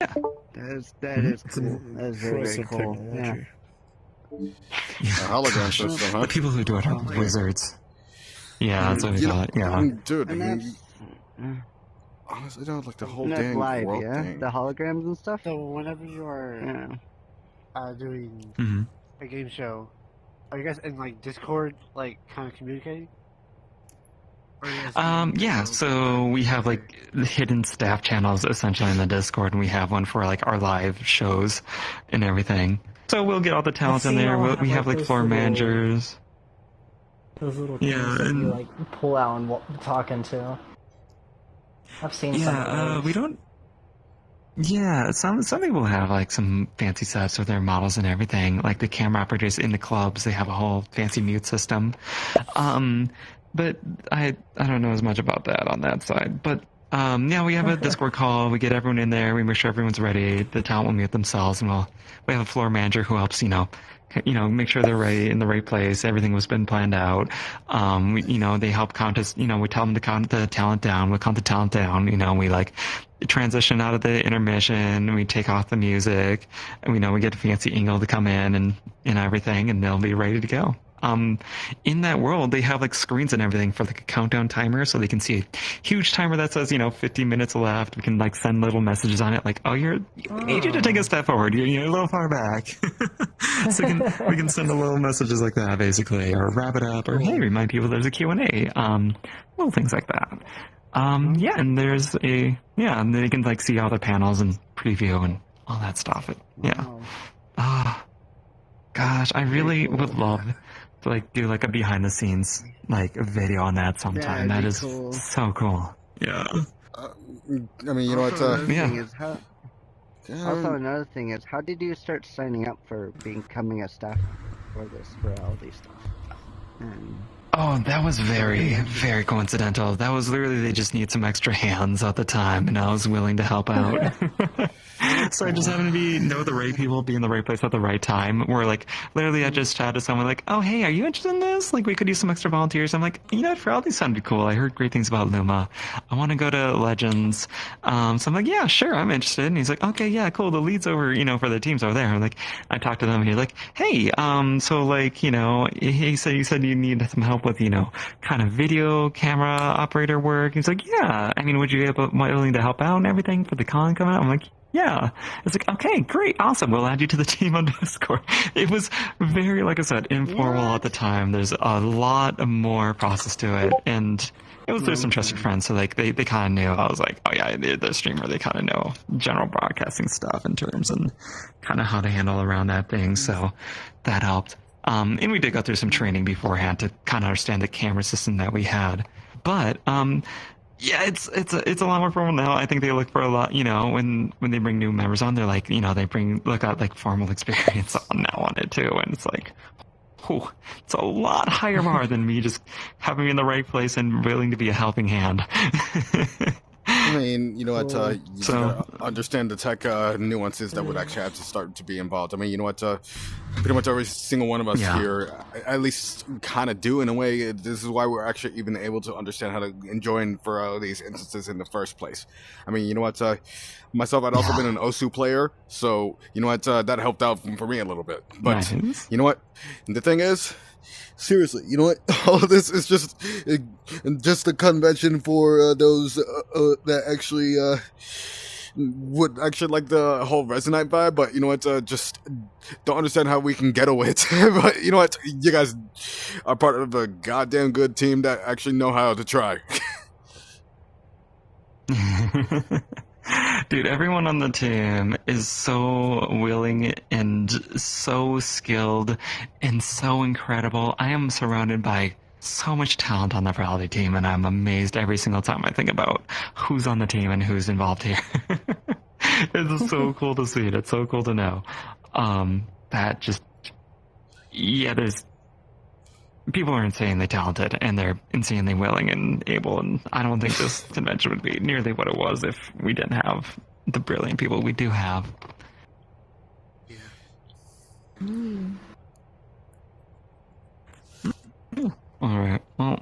Yeah. That is It's cool. an That is very, very impressive cool. Yeah. technology. Yeah. hologram Gosh, system, huh? the people who do it are wizards. Yeah, that's what we You know, thought. Yeah. dude, I And mean, that's honestly, though, like the whole and that's dang live, world yeah. thing. The holograms and stuff. So whenever you are Yeah. doing hmm a game show, are you guys in like Discord, like kind of communicating? Or are you guys in your Yeah, own so we have like hidden staff channels essentially in the Discord, and we have one for like our live shows and everything. So we'll get all the talent in seen there. y'all We have, have like those floor managers. those little Yeah, things that you and like pull out and talk into. I've seen some of those. we don't. Yeah, some people have like some fancy sets with their models and everything. Like the camera operators in the clubs, they have a whole fancy mute system. Um, but I don't know as much about that on that side. But yeah, we have a Discord call. We get everyone in there. We make sure everyone's ready. The talent will mute themselves, and we have a floor manager who helps make sure they're right in the right place. Everything was been planned out. They help count us. We tell them to count the talent down. We count the talent down. We like transition out of the intermission. We take off the music. And we get a fancy Ingle to come in and everything, and they'll be ready to go. In that world, they have like screens and everything for like a countdown timer, so they can see a huge timer that says 15 minutes left. We can like send little messages on it, like, we need you to take a step forward. You're a little far back. So we can send a little messages like that, basically, or wrap it up, or hey, remind people there's a Q&A, little things like that. Yeah, and and they can like see all the panels and preview and all that stuff. Gosh, I really would love to like do like a behind the scenes like video on that sometime. That is cool. so cool. Yeah. I mean, you know what? Also, another thing is, how did you start signing up for becoming a staff for this reality stuff? Oh, that was very, very coincidental. That was literally, they just need some extra hands at the time, and I was willing to help out. So I just happened to know the right people, be in the right place at the right time. Where like literally, I just chatted to someone like, "Oh, hey, are you interested in this? Like, we could use some extra volunteers." I'm like, Feraldi sounded cool. I heard great things about Luma. I want to go to Legends. So I'm like, yeah, sure, I'm interested. And he's like, okay, yeah, cool. The leads over, for the teams over there. I'm like, I talked to them, and he's like, hey, so like, he said you said you need some help with, kind of video camera operator work. He's like, yeah. I mean, would you be willing to help out and everything for the con coming out? I'm like, yeah. It's like, okay, great, awesome. We'll add you to the team on Discord. It was very, like I said, informal at the time. There's a lot more process to it, and it was through some trusted friends, so like they kind of knew. I was like, oh yeah, they're the streamer. They kind of know general broadcasting stuff in terms and kind of how to handle around that thing. So that helped. And we did go through some training beforehand to kind of understand the camera system that we had. But yeah, it's a lot more formal now. I think they look for a lot, when they bring new members on, they're like, they look at like formal experience now on it too, and it's like, whew, it's a lot higher bar than me just having me in the right place and willing to be a helping hand. I mean, you know what? You gotta understand the tech nuances that would actually have to start to be involved. I mean, you know what? Pretty much every single one of us here, at least kind of do in a way. This is why we're actually even able to understand how to enjoy for these instances in the first place. I mean, you know what? Myself, I'd also been an OSU player, so you know what? That helped out for me a little bit. But you know what? The thing is, seriously, you know what? All of this is just a convention for those that actually would actually like the whole Resonite vibe, but you know what? Just don't understand how we can get away. But you know what? You guys are part of a goddamn good team that actually know how to try. Dude, everyone on the team is so willing and so skilled and so incredible. I am surrounded by so much talent on the Virality team, and I'm amazed every single time I think about who's on the team and who's involved here. It's so cool to see it. It's so cool to know. There's people are insanely talented, and they're insanely willing and able, and I don't think this convention would be nearly what it was if we didn't have the brilliant people we do have. Alright, well,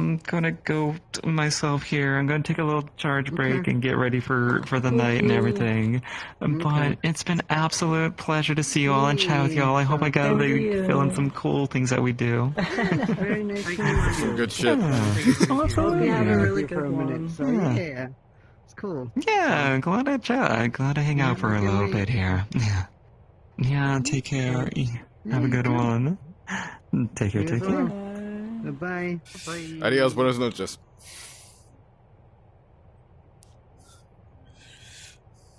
I'm gonna go myself here. I'm gonna take a little charge break and get ready for the night and everything. But it's been absolute pleasure to see you all and chat with y'all. I hope I got to fill in some cool things that we do. Very nice to meet Some you. good shit. Absolutely. Yeah, have a really For a good minute, one. so yeah, it's cool. Yeah, glad to chat. Glad to hang out for a little bit here. Yeah. Yeah, take care. Have a good one. Take care, take care. Bye. Adios, buenas noches.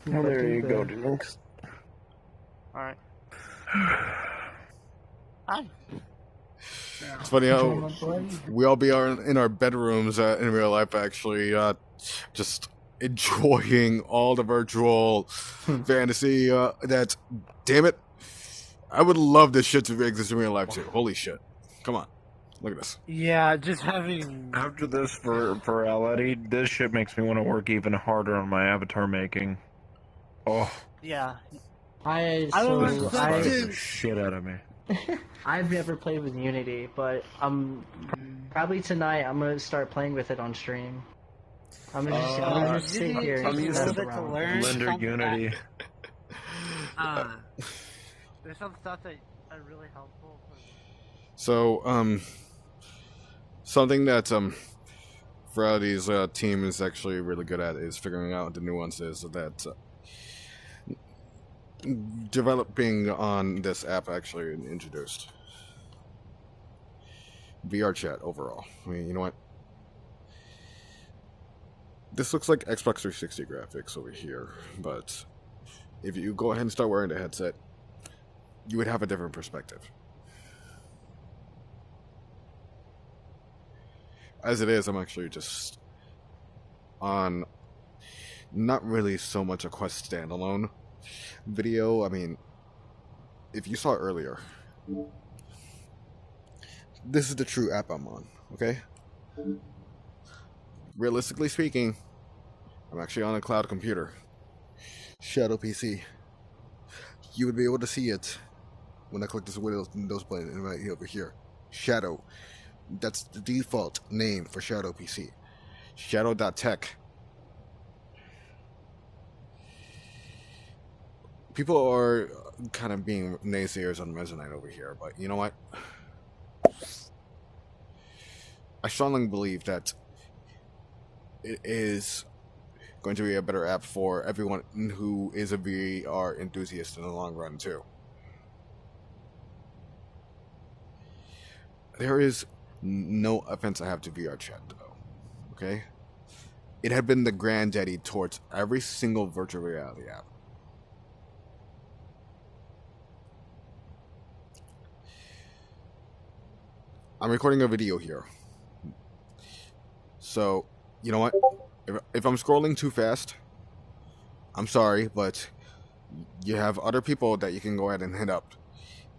Well, there you go, Linux. Alright. It's funny how we all be in our bedrooms in real life, actually, just enjoying all the virtual fantasy. That, damn it, I would love this shit to exist in real life too. Holy shit! Come on, look at this. Yeah, just having... After this virality, this shit makes me want to work even harder on my avatar making. Oh, Yeah. this was inspires to- the shit out of me. I've never played with Unity, but probably tonight I'm gonna start playing with it on stream. I'm gonna just sit here I'm and used mess to around. Blender Unity. There's some stuff that are really helpful. So, something that Friday's team is actually really good at is figuring out the nuances that developing on this app actually introduced. VR chat overall. I mean, you know what? This looks like Xbox 360 graphics over here, but if you go ahead and start wearing the headset, you would have a different perspective. As it is, I'm actually just on not really so much a Quest standalone video. I mean, if you saw it earlier, this is the true app I'm on, okay? Realistically speaking, I'm actually on a cloud computer. Shadow PC. You would be able to see it when I click this Windows button right over here. Shadow. That's the default name for Shadow PC. Shadow.tech. People are kind of being naysayers on Resonate over here, but you know what? I strongly believe that it is going to be a better app for everyone who is a VR enthusiast in the long run, too. There is no offense I have to VR chat, though. Okay? It had been the granddaddy towards every single virtual reality app. I'm recording a video here. So, you know what? If I'm scrolling too fast, I'm sorry, but you have other people that you can go ahead and hit up.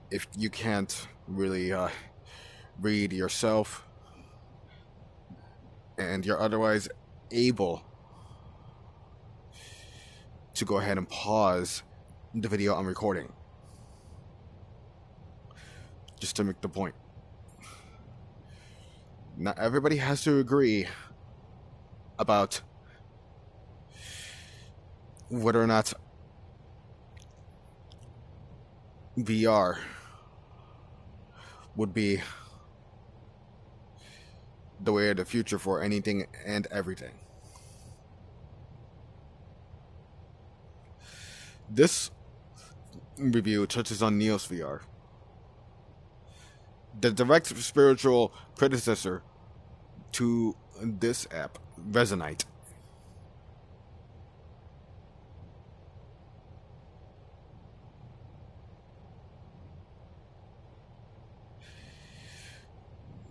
If you can't really read yourself and you're otherwise able to go ahead and pause the video I'm recording. Just to make the point. Not everybody has to agree about whether or not VR would be the way of the future for anything and everything. This review touches on Neos VR, the direct spiritual predecessor to this app, Resonate.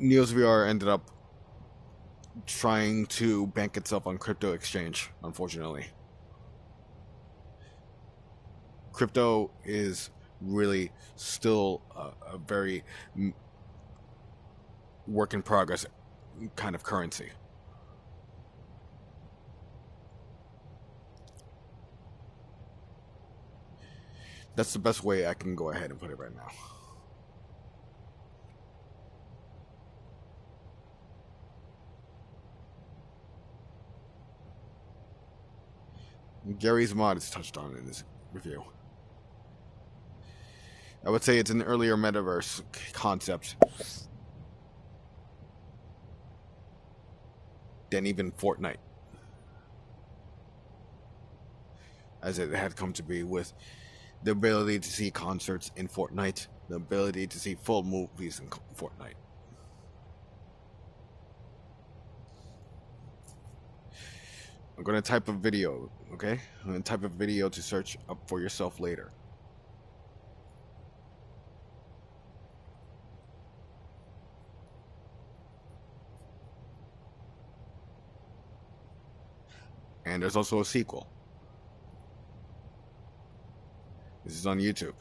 Neos VR ended up trying to bank itself on crypto exchange, unfortunately. Crypto is really still a very work in progress kind of currency. That's the best way I can go ahead and put it right now. Gary's mod is touched on in this review. I would say it's an earlier metaverse concept than even Fortnite, as it had come to be, with the ability to see concerts in Fortnite, the ability to see full movies in Fortnite. I'm going to type a video, okay? I'm going to type a video to search up for yourself later. And there's also a sequel. This is on YouTube.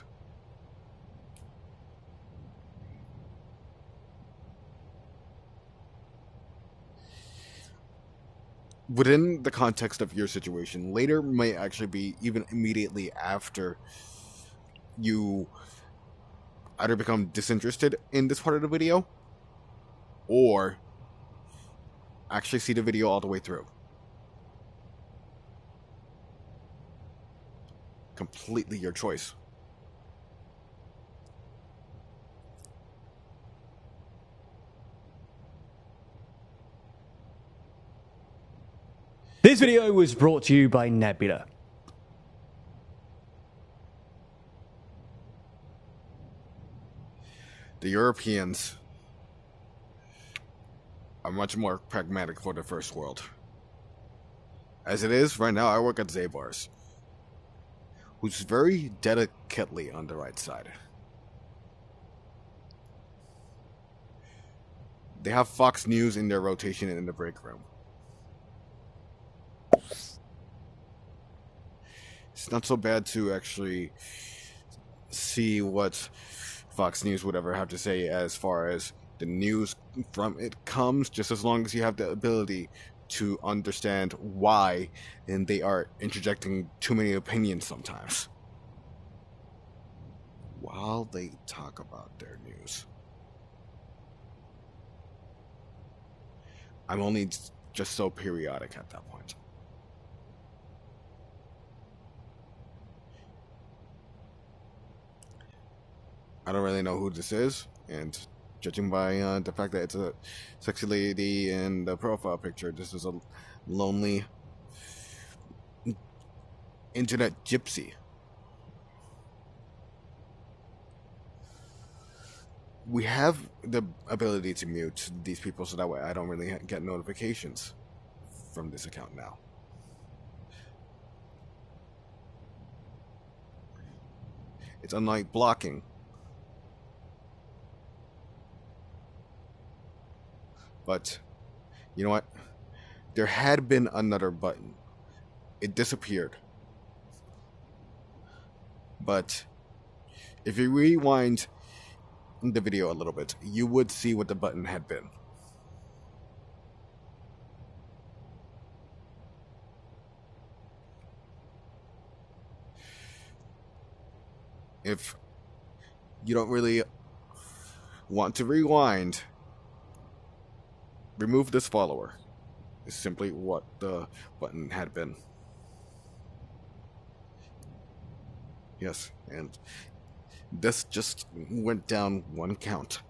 Within the context of your situation, later might actually be even immediately after you either become disinterested in this part of the video or actually see the video all the way through. Completely your choice. This video was brought to you by Nebula. The Europeans are much more pragmatic for the first world. As it is, right now I work at Zabar's, who's very delicately on the right side. They have Fox News in their rotation in the break room. It's not so bad to actually see what Fox News would ever have to say as far as the news from it comes, just as long as you have the ability to understand why and they are interjecting too many opinions sometimes while they talk about their news. I'm only just so periodic at that point. I don't really know who this is, and judging by the fact that it's a sexy lady in the profile picture, this is a lonely internet gypsy. We have the ability to mute these people so that way I don't really get notifications from this account now. It's unlike blocking. But, you know what? There had been another button. It disappeared. But, if you rewind the video a little bit, you would see what the button had been. If you don't really want to rewind, remove this follower. Is simply what the button had been. Yes, and this just went down one count.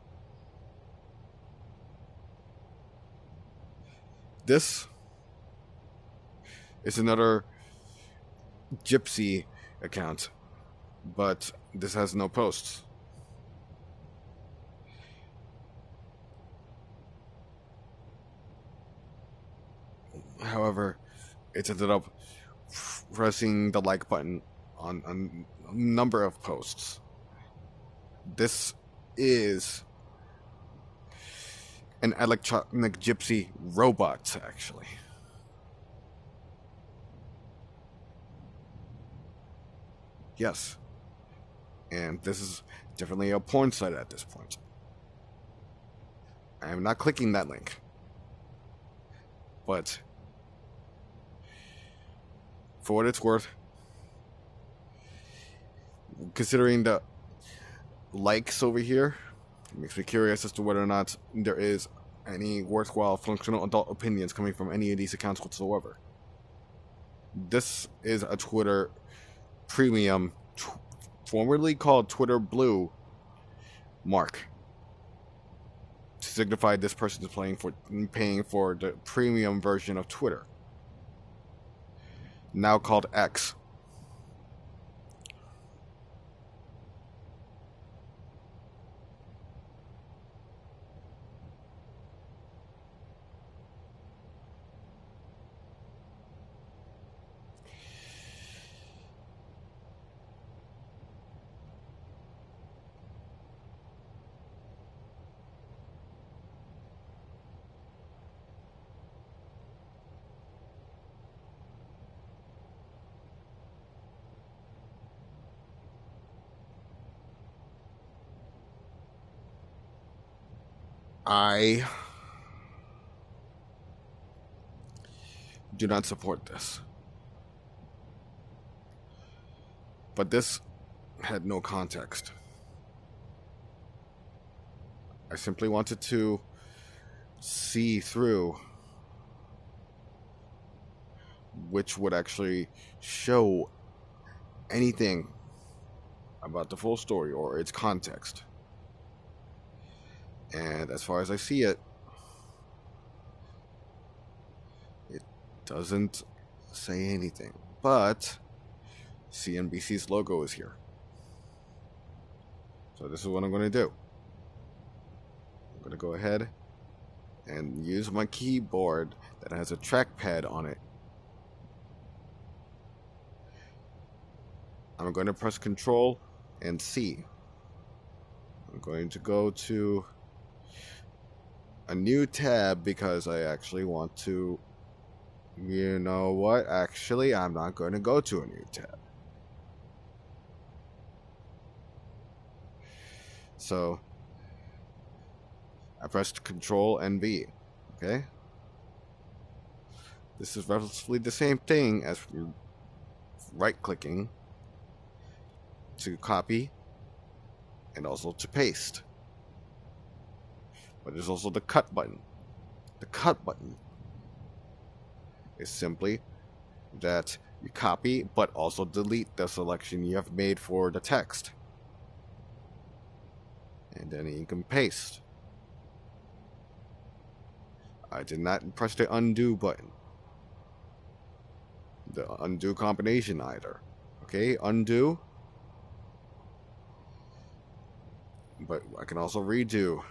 This is another gypsy account, but this has no posts. However, it ended up pressing the like button on a number of posts. This is an electronic gypsy robot, actually. Yes. And this is definitely a porn site at this point. I am not clicking that link. But for what it's worth, considering the likes over here, it makes me curious as to whether or not there is any worthwhile functional adult opinions coming from any of these accounts whatsoever. This is a Twitter Premium, formerly called Twitter Blue, mark to signify this person is paying for the premium version of Twitter, now called X. I do not support this. But this had no context. I simply wanted to see through which would actually show anything about the full story or its context. And as far as I see it, it doesn't say anything. But CNBC's logo is here. So this is what I'm going to do. I'm going to go ahead and use my keyboard that has a trackpad on it. I'm going to press Control and C. I'm going to go to a new tab because I actually want to, you know what, actually I'm not going to go to a new tab. So I pressed Control and V, okay? This is relatively the same thing as right-clicking to copy and also to paste. But there's also the cut button. The cut button is simply that you copy but also delete the selection you have made for the text. And then you can paste. I did not press the undo button. The undo combination either. Okay, undo. But I can also redo.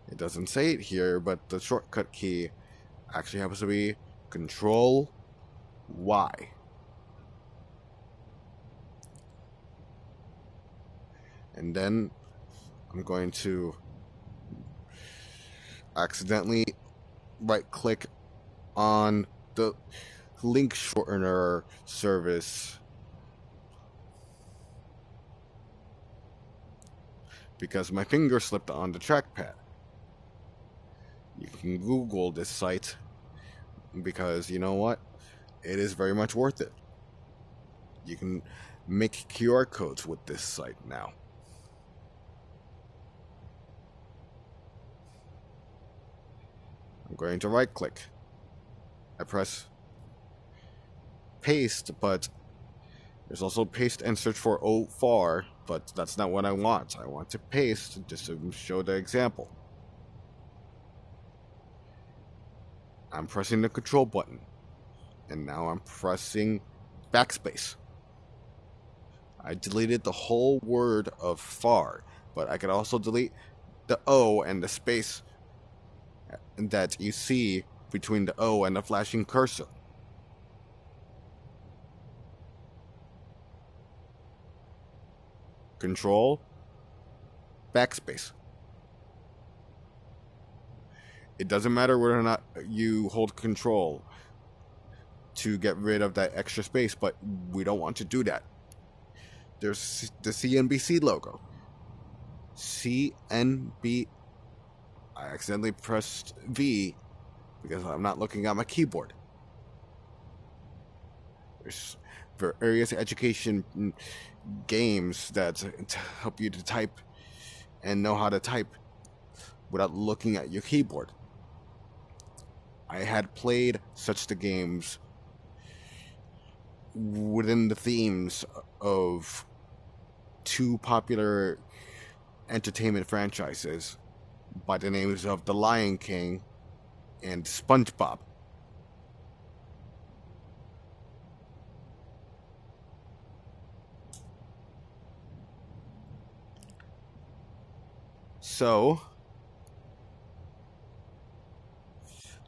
It doesn't say it here, but the shortcut key actually happens to be Control Y. And then I'm going to accidentally right-click on the link shortener service because my finger slipped on the trackpad. You can Google this site because, you know what, it is very much worth it. You can make QR codes with this site now. I'm going to right click. I press paste, but there's also paste and search for far, but that's not what I want. I want to paste just to show the example. I'm pressing the Control button, and now I'm pressing backspace. I deleted the whole word of far, but I could also delete the O and the space that you see between the O and the flashing cursor. Control, backspace. It doesn't matter whether or not you hold Control to get rid of that extra space, but we don't want to do that. There's the CNBC logo. CNB. I accidentally pressed V because I'm not looking at my keyboard. There's various education games that help you to type and know how to type without looking at your keyboard. I had played such the games within the themes of two popular entertainment franchises by the names of The Lion King and SpongeBob. So,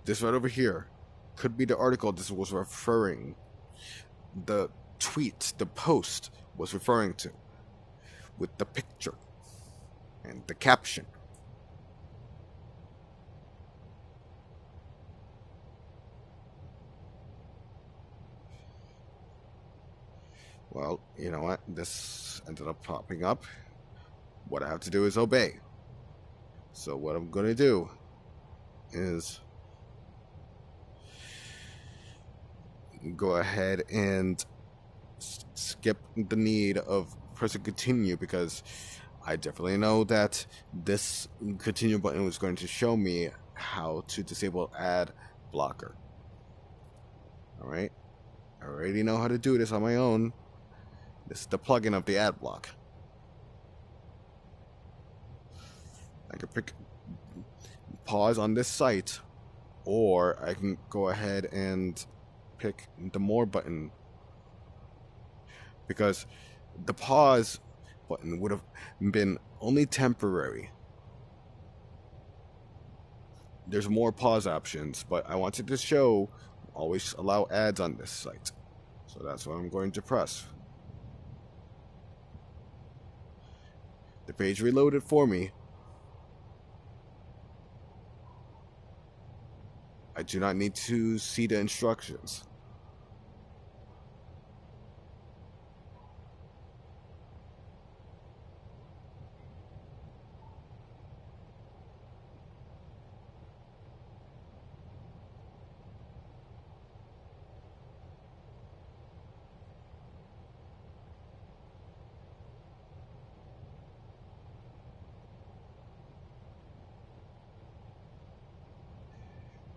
this right over here could be the article this was referring, the tweet, the post was referring to, with the picture and the caption. Well, you know what? This ended up popping up. What I have to do is obey. So what I'm going to do is go ahead and skip the need of pressing continue, because I definitely know that this continue button was going to show me how to disable ad blocker. Alright, I already know how to do this on my own. This is the plugin of the ad block. I can pick pause on this site, or I can go ahead and pick the more button, because the pause button would have been only temporary. There's more pause options, but I wanted to show always allow ads on this site, so that's what I'm going to press. The page reloaded for me. I do not need to see the instructions.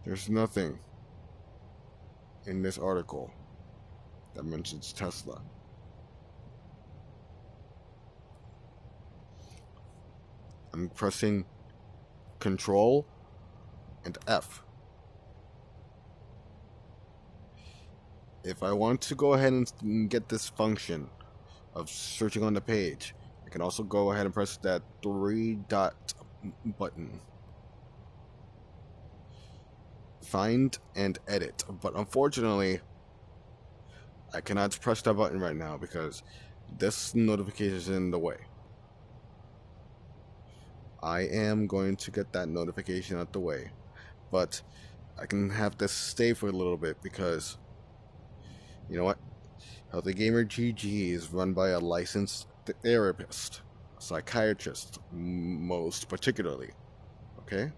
There's nothing in this article that mentions Tesla. I'm pressing Control and F. If I want to go ahead and get this function of searching on the page, I can also go ahead and press that 3-dot button. Find and edit, but unfortunately I cannot press that button right now because this notification is in the way. I am going to get that notification out the way, but I can have this stay for a little bit because, you know what, Healthy Gamer GG is run by a licensed therapist, a psychiatrist most particularly, okay?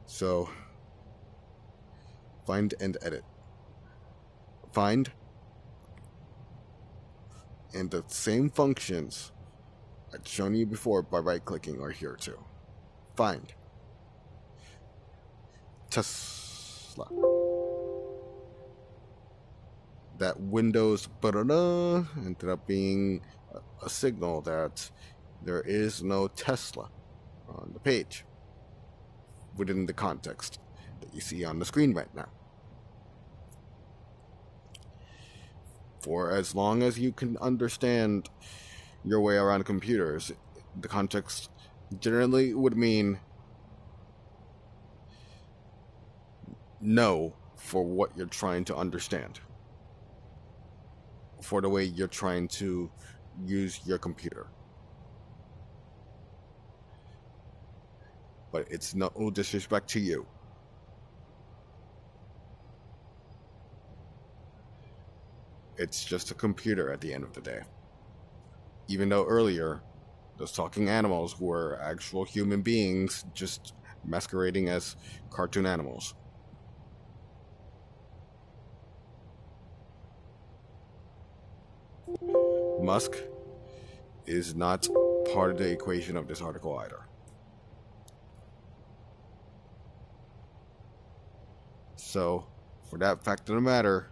So, find and edit. Find, and the same functions I'd shown you before by right-clicking are here too. Find. Tesla. That Windows ended up being a signal that there is no Tesla on the page within the context that you see on the screen right now. For as long as you can understand your way around computers, the context generally would mean no for what you're trying to understand, for the way you're trying to use your computer. But it's no disrespect to you. It's just a computer at the end of the day. Even though earlier, those talking animals were actual human beings just masquerading as cartoon animals. Musk is not part of the equation of this article either. So, for that fact of the matter,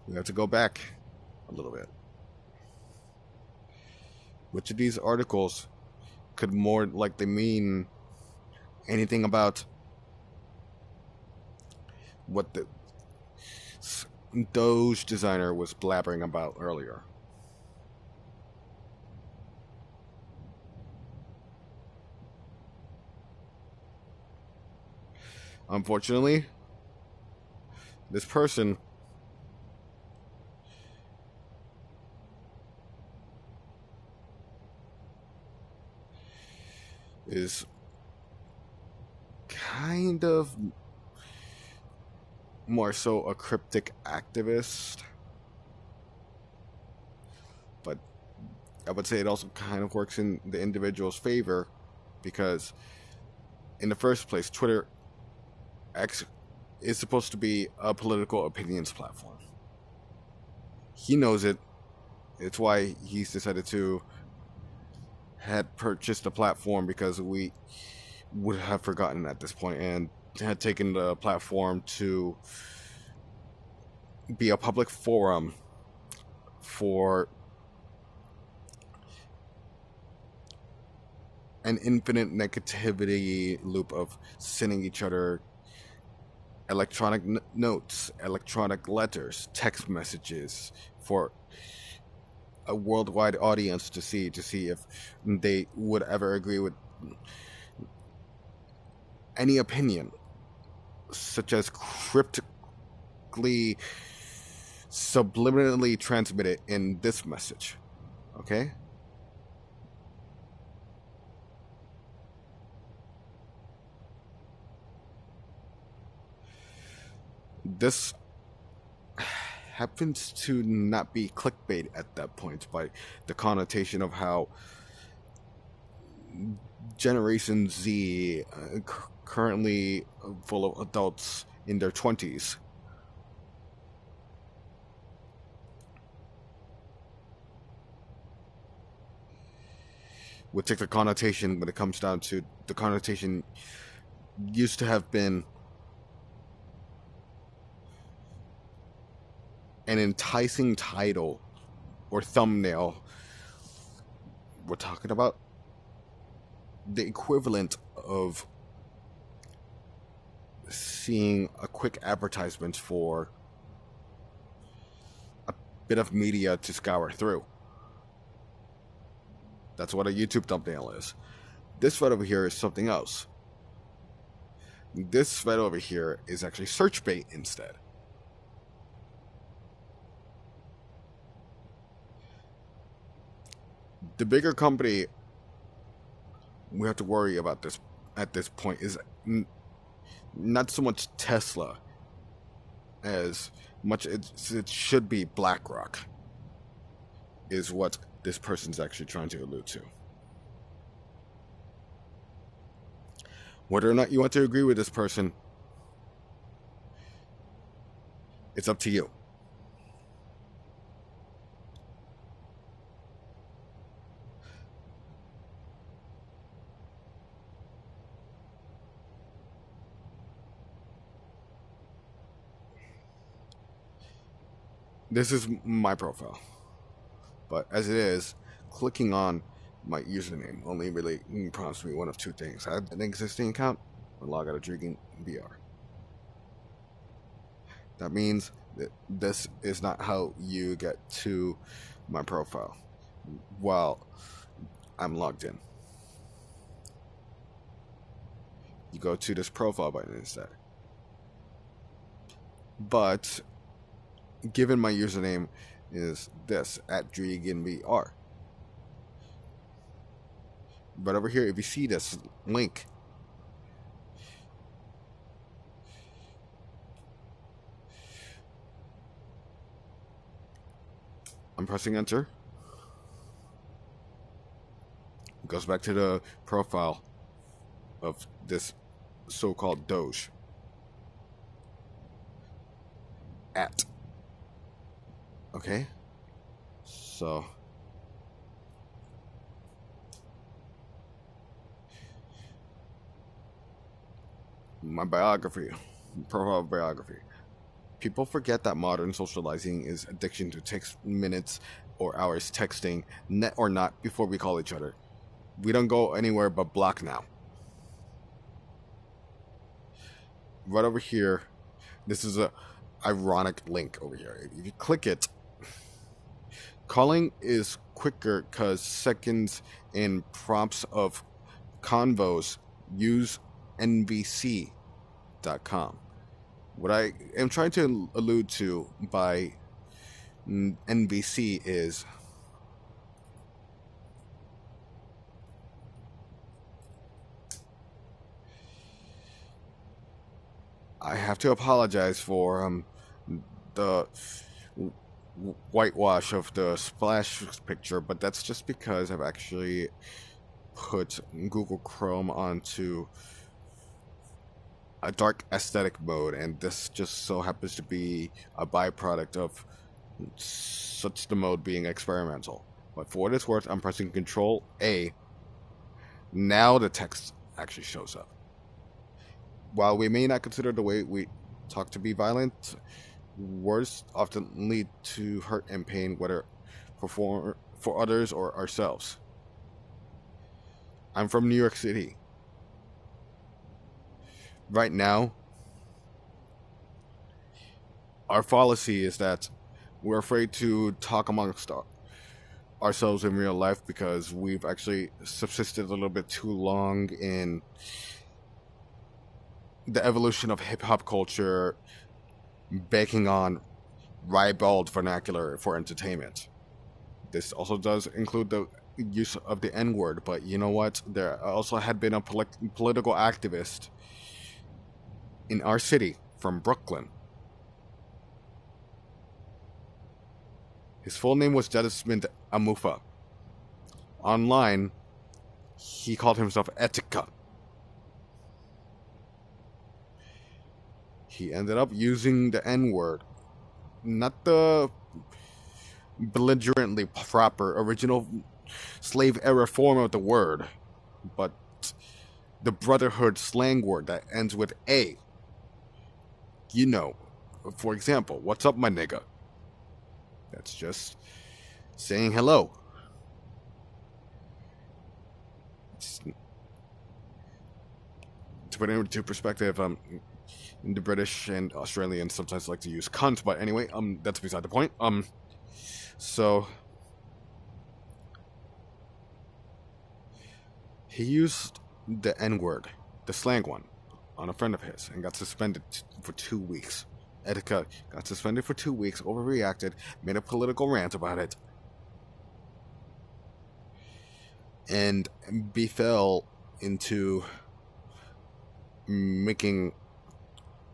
we have to go back a little bit. Which of these articles could more likely mean anything about what the Doge designer was blabbering about earlier? Unfortunately, this person is kind of more so a cryptic activist, but I would say it also kind of works in the individual's favor, because in the first place, Twitter X is supposed to be a political opinions platform. He knows it. It's why he's decided to had purchased the platform, because we would have forgotten at this point, and had taken the platform to be a public forum for an infinite negativity loop of sending each other electronic notes, electronic letters, text messages for a worldwide audience to see if they would ever agree with any opinion, such as cryptically, subliminally transmitted in this message. Okay? This happens to not be clickbait at that point, by the connotation of how Generation Z, currently full of adults in their 20s, would take the connotation, when it comes down to the connotation used to have been an enticing title or thumbnail. We're talking about the equivalent of seeing a quick advertisement for a bit of media to scour through. That's what a YouTube thumbnail is. This right over here is something else. This right over here is actually search bait instead. The bigger company we have to worry about this at this point is not so much Tesla as much as it should be BlackRock, is what this person's actually trying to allude to. Whether or not you want to agree with this person, it's up to you. This is my profile, but as it is, clicking on my username only really prompts me one of two things: I have an existing account or log out of drinking VR. That means that this is not how you get to my profile while I'm logged in. You go to this profile button instead. But given my username is this, @DreganVR. But over here, if you see this link, I'm pressing enter. It goes back to the profile of this so-called Doge. Okay? So My biography, profile biography. People forget that modern socializing is addiction to text minutes or hours texting, net or not, before we call each other. We don't go anywhere but block now. Right over here, this is a ironic link over here. If you click it, calling is quicker because seconds in prompts of convos. Use nvc.com. What I am trying to allude to by NVC is I have to apologize for the whitewash of the splash picture, but that's just because I've actually put Google Chrome onto a dark aesthetic mode, and this just so happens to be a byproduct of such the mode being experimental. But for what it's worth, I'm pressing Control A. Now the text actually shows up. While we may not consider the way we talk to be violent, words often lead to hurt and pain, whether for others or ourselves. I'm from New York City. Right now, our policy is that we're afraid to talk amongst ourselves in real life because we've actually subsisted a little bit too long in the evolution of hip-hop culture, baking on ribald vernacular for entertainment. This also does include the use of the N-word, but you know what? There also had been a political activist in our city from Brooklyn. His full name was Desmond Amufa. Online, he called himself Etika. He ended up using the N-word, not the belligerently proper original slave era form of the word, but the brotherhood slang word that ends with A. You know, for example, what's up, my nigga? That's just saying hello. To put it into perspective, the British and Australians sometimes like to use cunt, but anyway, that's beside the point. So he used the N-word, the slang one, on a friend of his and got suspended for 2 weeks. Etika got suspended for 2 weeks, overreacted, made a political rant about it, and befell into making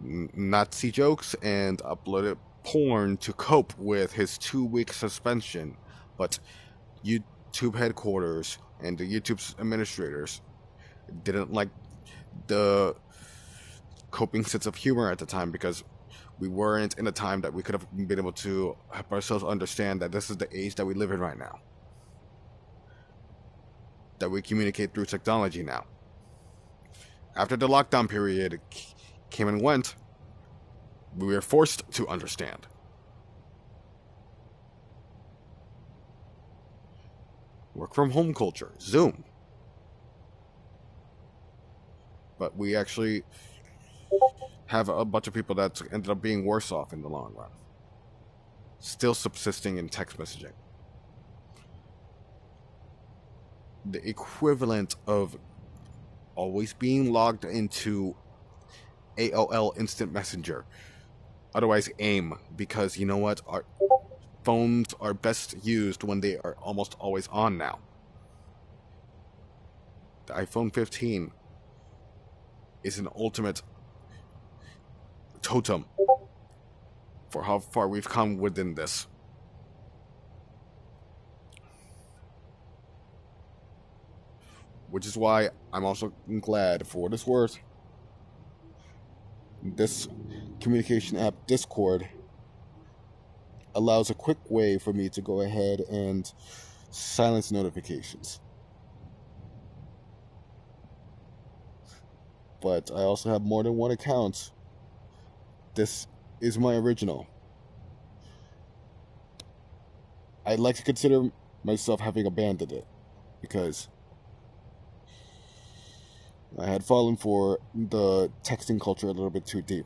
Nazi jokes and uploaded porn to cope with his 2-week suspension. But YouTube headquarters and the YouTube's administrators didn't like the coping sense of humor at the time, because we weren't in a time that we could have been able to help ourselves understand that this is the age that we live in right now, that we communicate through technology now. After the lockdown period came and went, we were forced to understand. Work from home culture, Zoom. But we actually have a bunch of people that ended up being worse off in the long run, still subsisting in text messaging. The equivalent of always being logged into AOL Instant Messenger, otherwise AIM, because you know what? Our phones are best used when they are almost always on now. The iPhone 15 is an ultimate totem for how far we've come within this. Which is why I'm also glad, for what it's worth, this communication app, Discord, allows a quick way for me to go ahead and silence notifications. but I also have more than one account. This is my original. I'd like to consider myself having abandoned it, because I had fallen for the texting culture a little bit too deep.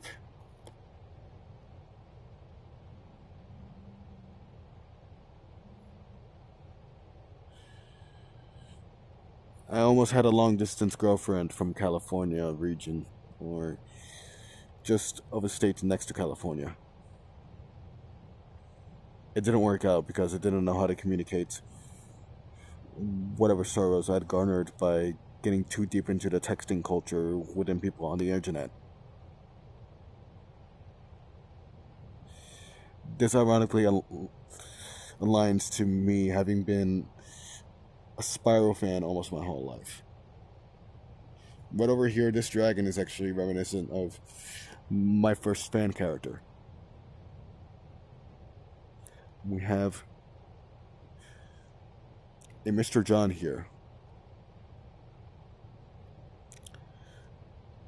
I almost had a long-distance girlfriend from California region, or just of a state next to California. It didn't work out because I didn't know how to communicate whatever sorrows I'd garnered by getting too deep into the texting culture within people on the internet. This ironically aligns to me having been a Spyro fan almost my whole life. Right over here, this dragon is actually reminiscent of my first fan character. We have a Mr. John here,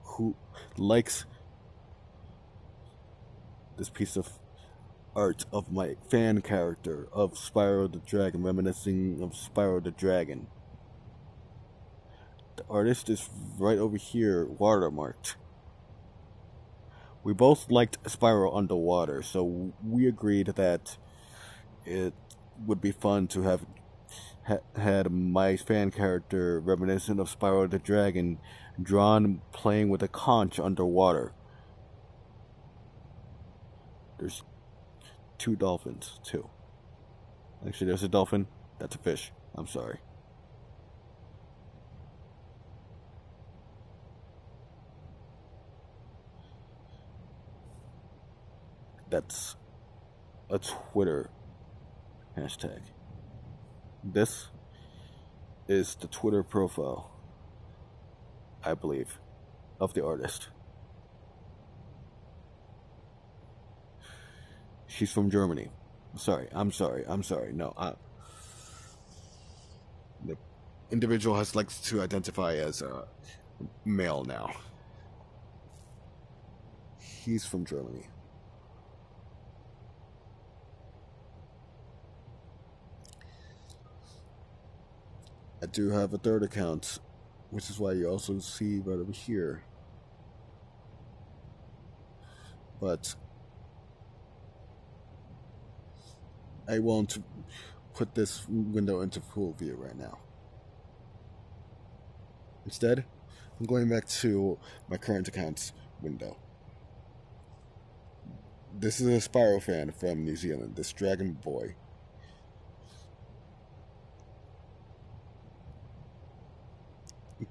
who likes this piece of art of my fan character of Spyro the Dragon, reminiscing of Spyro the Dragon. The artist is right over here, watermarked. We both liked Spyro underwater, so we agreed that it would be fun to have had my fan character reminiscent of Spyro the Dragon drawn playing with a conch underwater. There's 2 dolphins, too. Actually, there's a dolphin. That's a fish. I'm sorry. That's a Twitter hashtag. This is the Twitter profile, I believe, of the artist. She's from Germany. I'm sorry. No, the individual has likes to identify as a male now. He's from Germany. I do have a third account, which is why you also see right over here. But I won't put this window into full view right now. Instead, I'm going back to my current account's window. This is a Spyro fan from New Zealand, this Dragon Boy.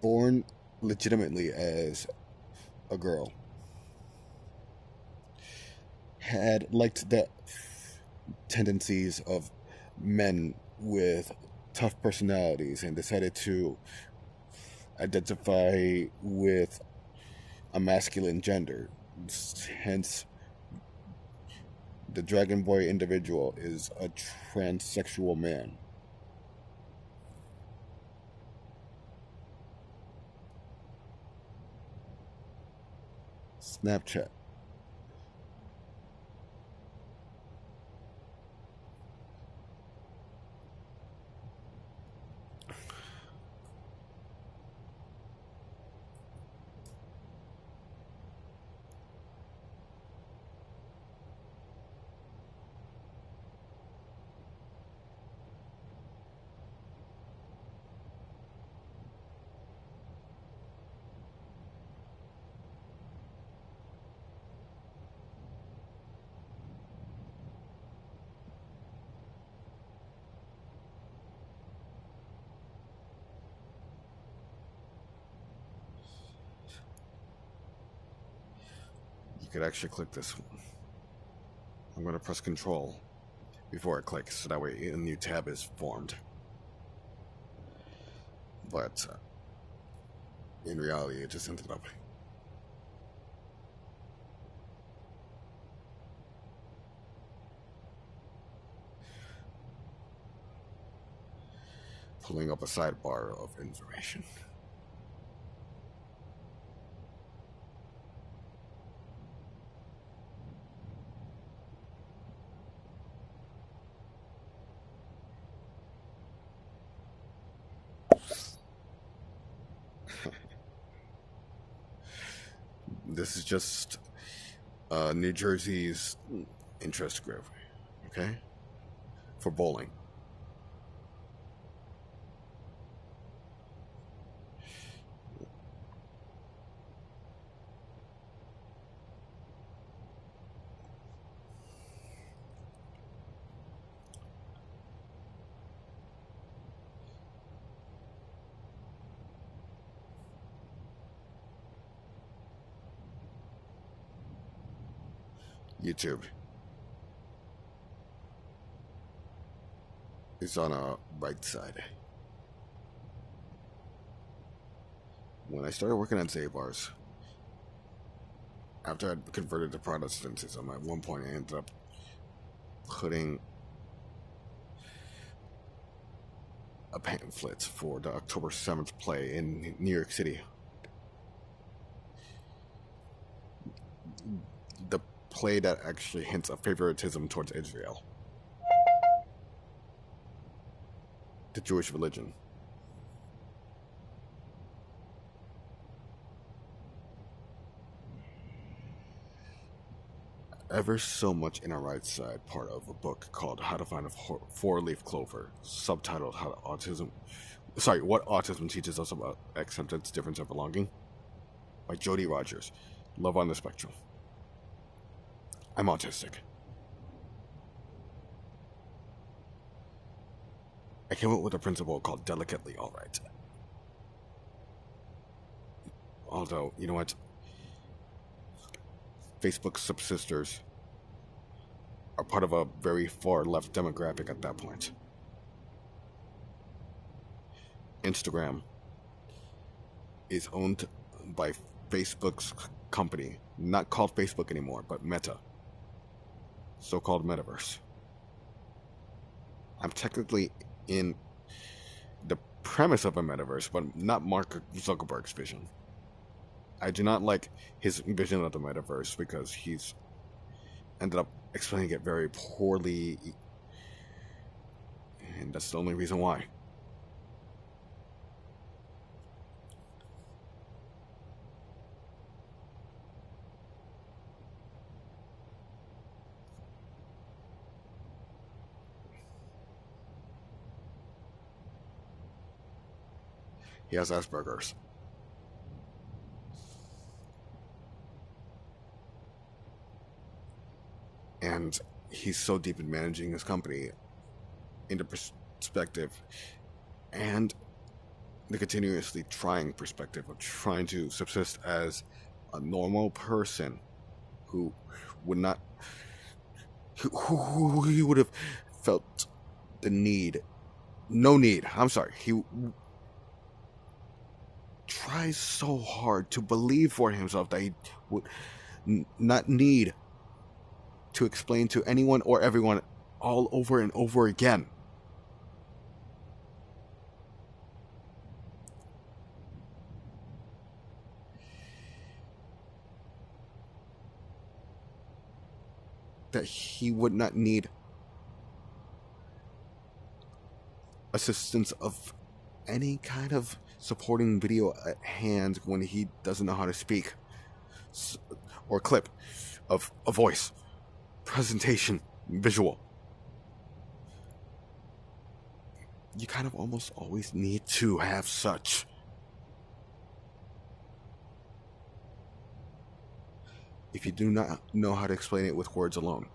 Born legitimately as a girl. Had liked the tendencies of men with tough personalities and decided to identify with a masculine gender. Hence, the Dragon Boy individual is a transsexual man. Snapchat. You could actually click this one. I'm going to press Control before I click, so that way a new tab is formed. But in reality, it just ended up pulling up a sidebar of information. This is just New Jersey's interest group, okay? For bowling. YouTube is on a right side. When I started working at Zabar's, after I'd converted to Protestantism, at one point I ended up putting a pamphlet for the October 7th play in New York City. The play that actually hints of favoritism towards Israel, the Jewish religion. Ever so much in a right side part of a book called How to Find a Four-Leaf Clover, subtitled What Autism Teaches Us About Acceptance, Difference, and Belonging, by Jody Rogers. Love on the Spectrum. I'm autistic. I came up with a principle called delicately alright. Although, you know what? Facebook's subsisters are part of a very far left demographic at that point. Instagram is owned by Facebook's company, not called Facebook anymore, but Meta, so-called metaverse. I'm technically in the premise of a metaverse, but not Mark Zuckerberg's vision. I do not like his vision of the metaverse because he's ended up explaining it very poorly, and that's the only reason why. He has Asperger's. And he's so deep in managing his company into perspective and the continuously trying perspective of trying to subsist as a normal person who would not, who he would have felt the need, no need, I'm sorry, he tries so hard to believe for himself that he would not need to explain to anyone or everyone all over and over again. That he would not need assistance of any kind of supporting video at hand when he doesn't know how to speak, or clip of a voice, presentation, visual. You kind of almost always need to have such. If you do not know how to explain it with words alone.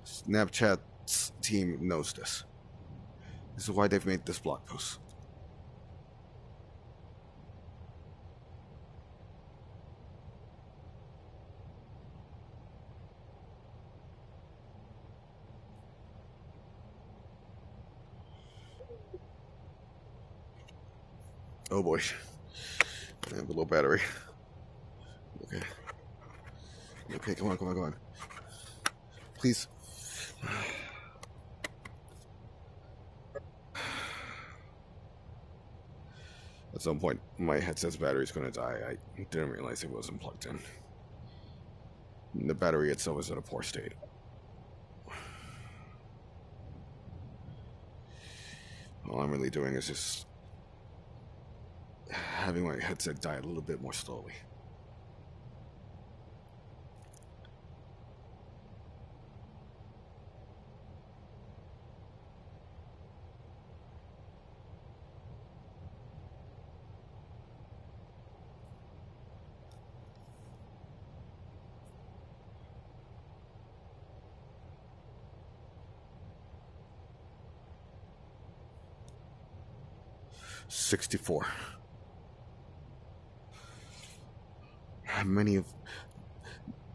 Snapchat's team knows this. This is why they've made this blog post. Oh boy. I have a low battery. Okay. Okay, come on. Please. At some point, my headset's battery is going to die. I didn't realize it wasn't plugged in. The battery itself is in a poor state. All I'm really doing is just having my headset die a little bit more slowly. $64. How many of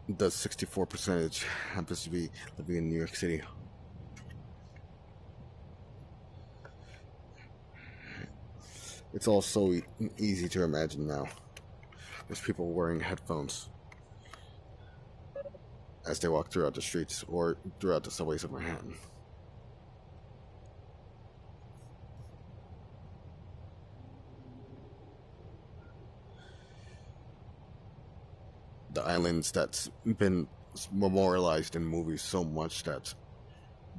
the 64% happens to be living in New York City? It's all so easy to imagine now. There's people wearing headphones as they walk throughout the streets or throughout the subways of Manhattan. The islands that's been memorialized in movies so much that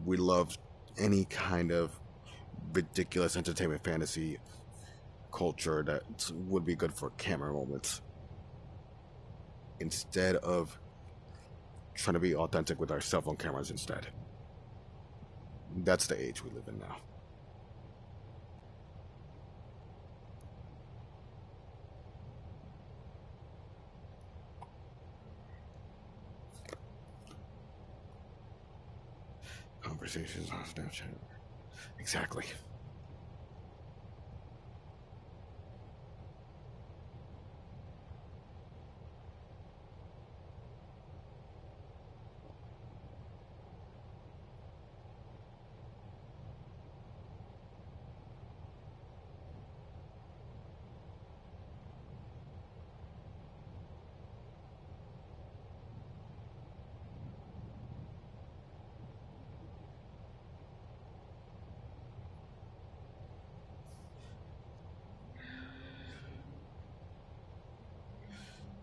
we love any kind of ridiculous entertainment fantasy culture that would be good for camera moments, instead of trying to be authentic with our cell phone cameras instead. That's the age we live in now. Conversations on Snapchat. Exactly.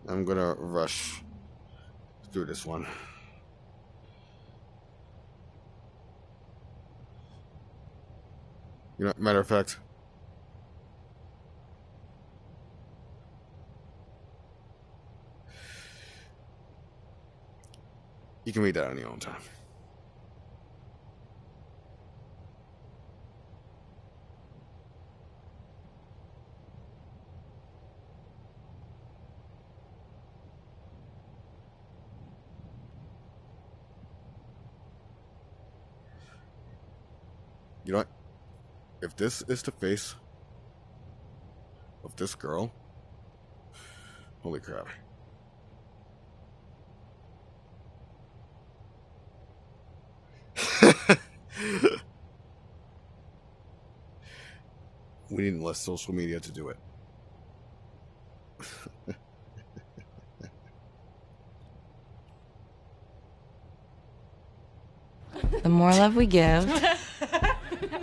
I'm gonna rush through this one. You know, matter of fact, you can read that on your own time. You know what? If this is the face of this girl, holy crap. We need less social media to do it. The more love we give,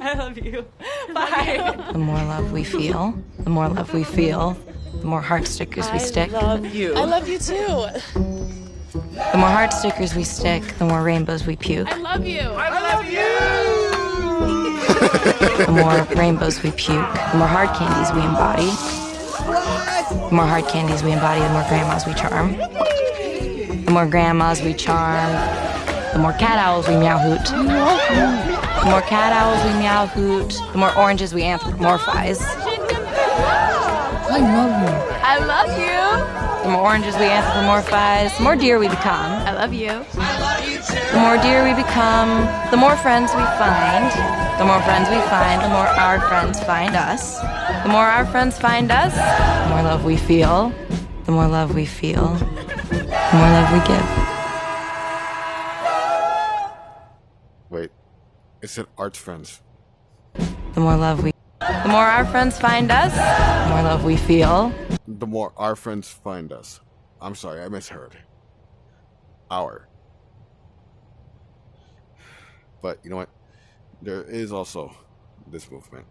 I love you. Bye. the more love we feel. The more love we feel, the more heart stickers we stick. I love you. I love you too. The more heart stickers we stick, the more rainbows we puke. I love you. I love you! The more rainbows we puke, the more hard candies we embody. The more hard candies we embody, the more grandmas we charm. The more grandmas we charm, the more cat owls we meow hoot. The more cat owls we meow hoot, the more oranges we anthropomorphize. I love you. I love you. The more oranges we anthropomorphize, the more deer we become. I love you. The more deer we become, the more friends we find. The more friends we find, the more our friends find us. The more our friends find us, the more love we feel. The more love we feel, the more love we give. Wait, it said arch friends. The more love we... The more our friends find us, the more love we feel. The more our friends find us. I'm sorry, I misheard. Our. But you know what? There is also this movement.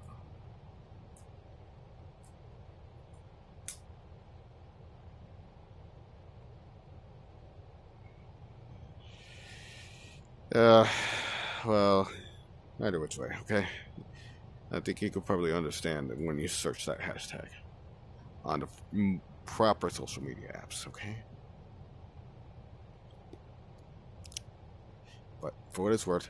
Well, either which way, okay? I think you could probably understand when you search that hashtag. on the proper social media apps, okay? But for what it's worth,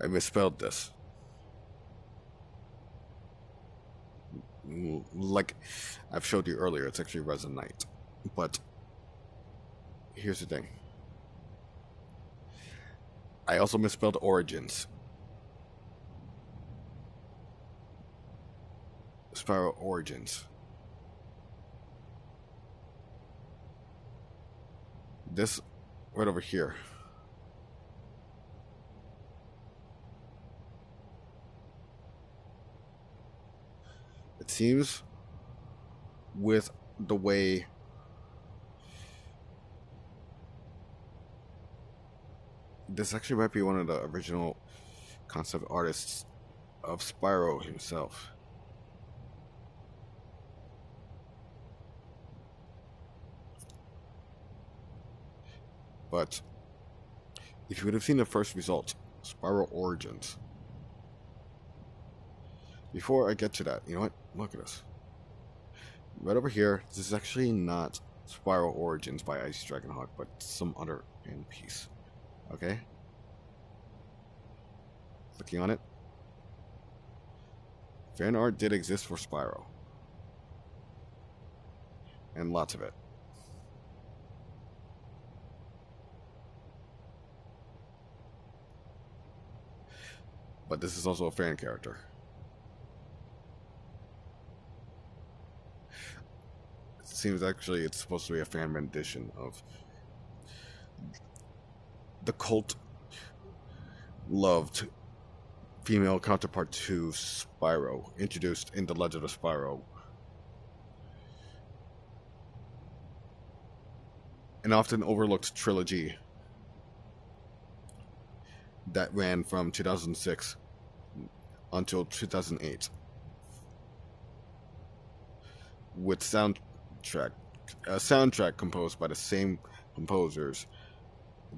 I misspelled this. Like I've showed you earlier, it's actually Resonite. But here's the thing. I also misspelled Origins. Spyro Origins. This right over here. It seems with the way this actually might be one of the original concept artists of Spyro himself. But if you would have seen the first result, Spyro Origins. Before I get to that, you know what? Look at this. Right over here, this is actually not Spyro Origins by Ice Dragonhawk, but some other fan piece. Okay? Clicking on it. Fan art did exist for Spyro. And lots of it. But this is also a fan character. It seems actually it's supposed to be a fan rendition of the cult loved female counterpart to Spyro, introduced in The Legend of Spyro. An often overlooked trilogy that ran from 2006 until 2008 with a soundtrack composed by the same composers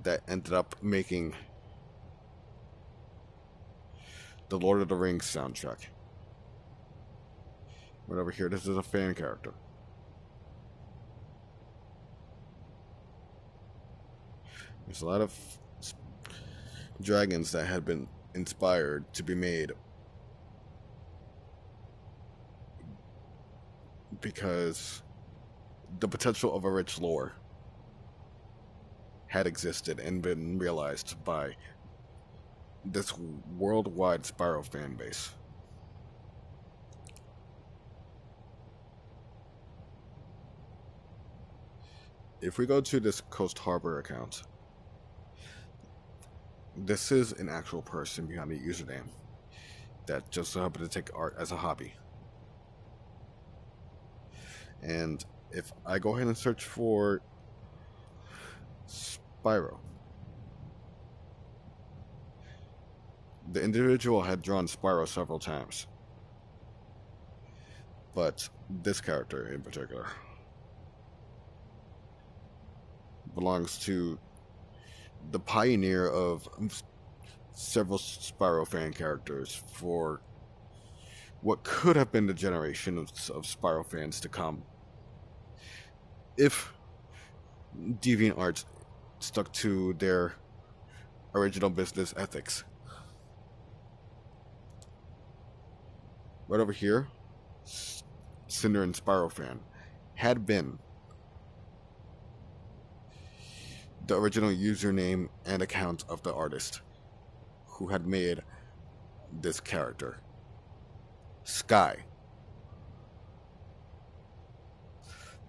that ended up making the Lord of the Rings soundtrack. Right over here, this is a fan character. There's a lot of dragons that had been inspired to be made because the potential of a rich lore had existed and been realized by this worldwide Spyro fan base. If we go to this Coast Harbor account, this is an actual person behind the username that just so happened to take art as a hobby. And if I go ahead and search for Spyro, the individual had drawn Spyro several times, but this character in particular belongs to the pioneer of several Spyro fan characters for what could have been the generation of Spyro fans to come if DeviantArt stuck to their original business ethics. Right over here, Cinder and Spyro fan had been the original username and account of the artist who had made this character, Sky.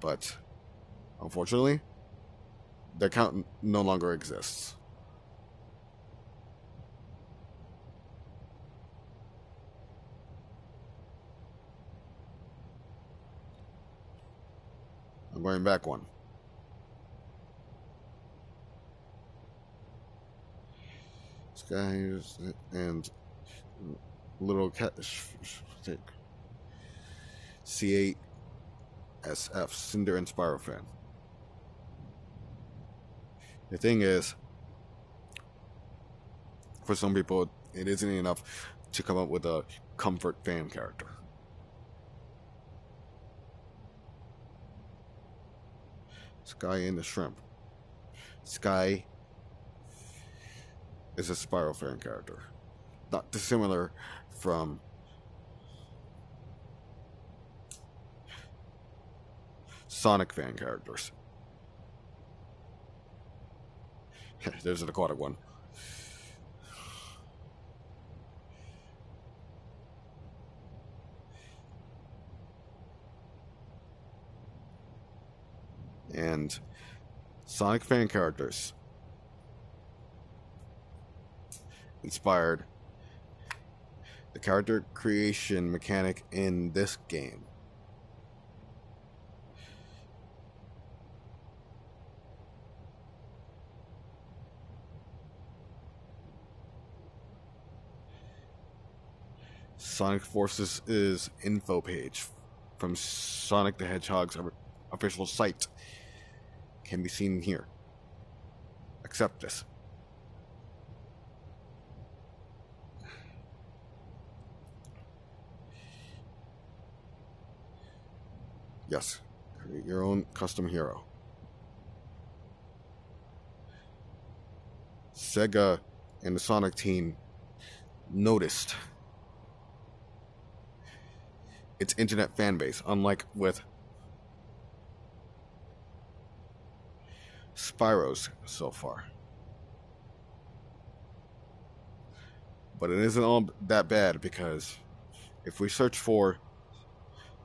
But unfortunately, the account no longer exists. I'm going back one. Skies and little cat. C8SF Cinder and Spyro fan. The thing is, for some people, it isn't enough to come up with a comfort fan character. Sky and the Shrimp. Sky is a Spyro fan character. Not dissimilar from Sonic fan characters. There's an aquatic one. And Sonic fan characters inspired the character creation mechanic in this game. Sonic Forces' info page from Sonic the Hedgehog's official site can be seen here. Accept this. Yes, create your own custom hero. Sega and the Sonic team noticed its internet fan base, unlike with Spyro's so far. But it isn't all that bad, because if we search for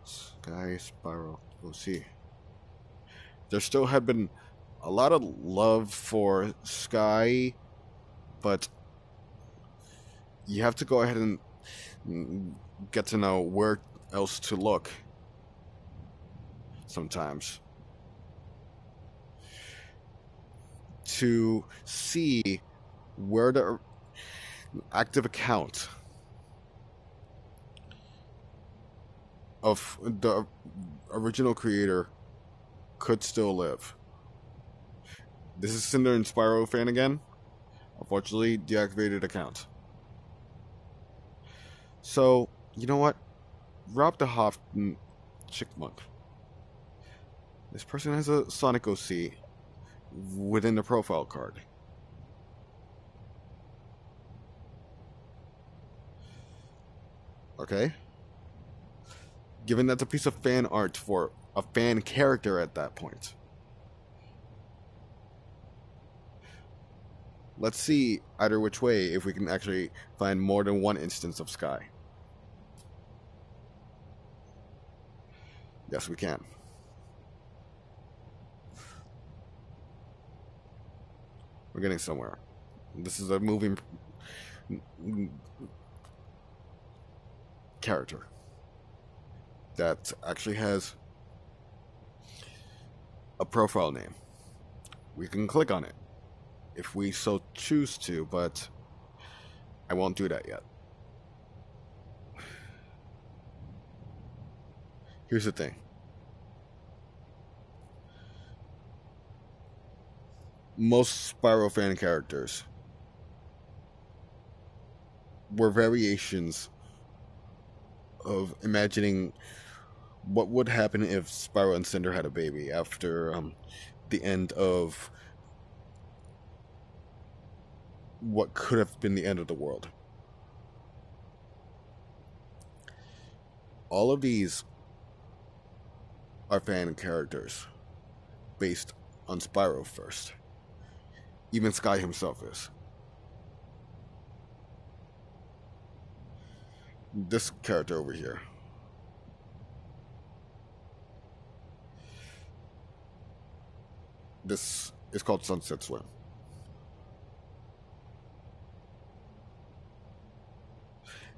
Sky Spyro, we'll see there still had been a lot of love for Sky, but you have to go ahead and get to know where else to look sometimes to see where the active account of the original creator could still live. This is Cinder and Spyro fan again. Unfortunately, deactivated account. So, you know what? Rob the Hoff Chickmunk. This person has a Sonic OC within the profile card. Okay. Given that's a piece of fan art for a fan character at that point. Let's see either which way if we can actually find more than one instance of Sky. Yes, we can. We're getting somewhere. This is a moving character that actually has a profile name. We can click on it if we so choose to, but I won't do that yet. Here's the thing. Most Spyro fan characters were variations of imagining what would happen if Spyro and Cinder had a baby after the end of what could have been the end of the world. All of these are fan characters based on Spyro first. Even Sky himself is. This character over here. This is called Sunset Swim.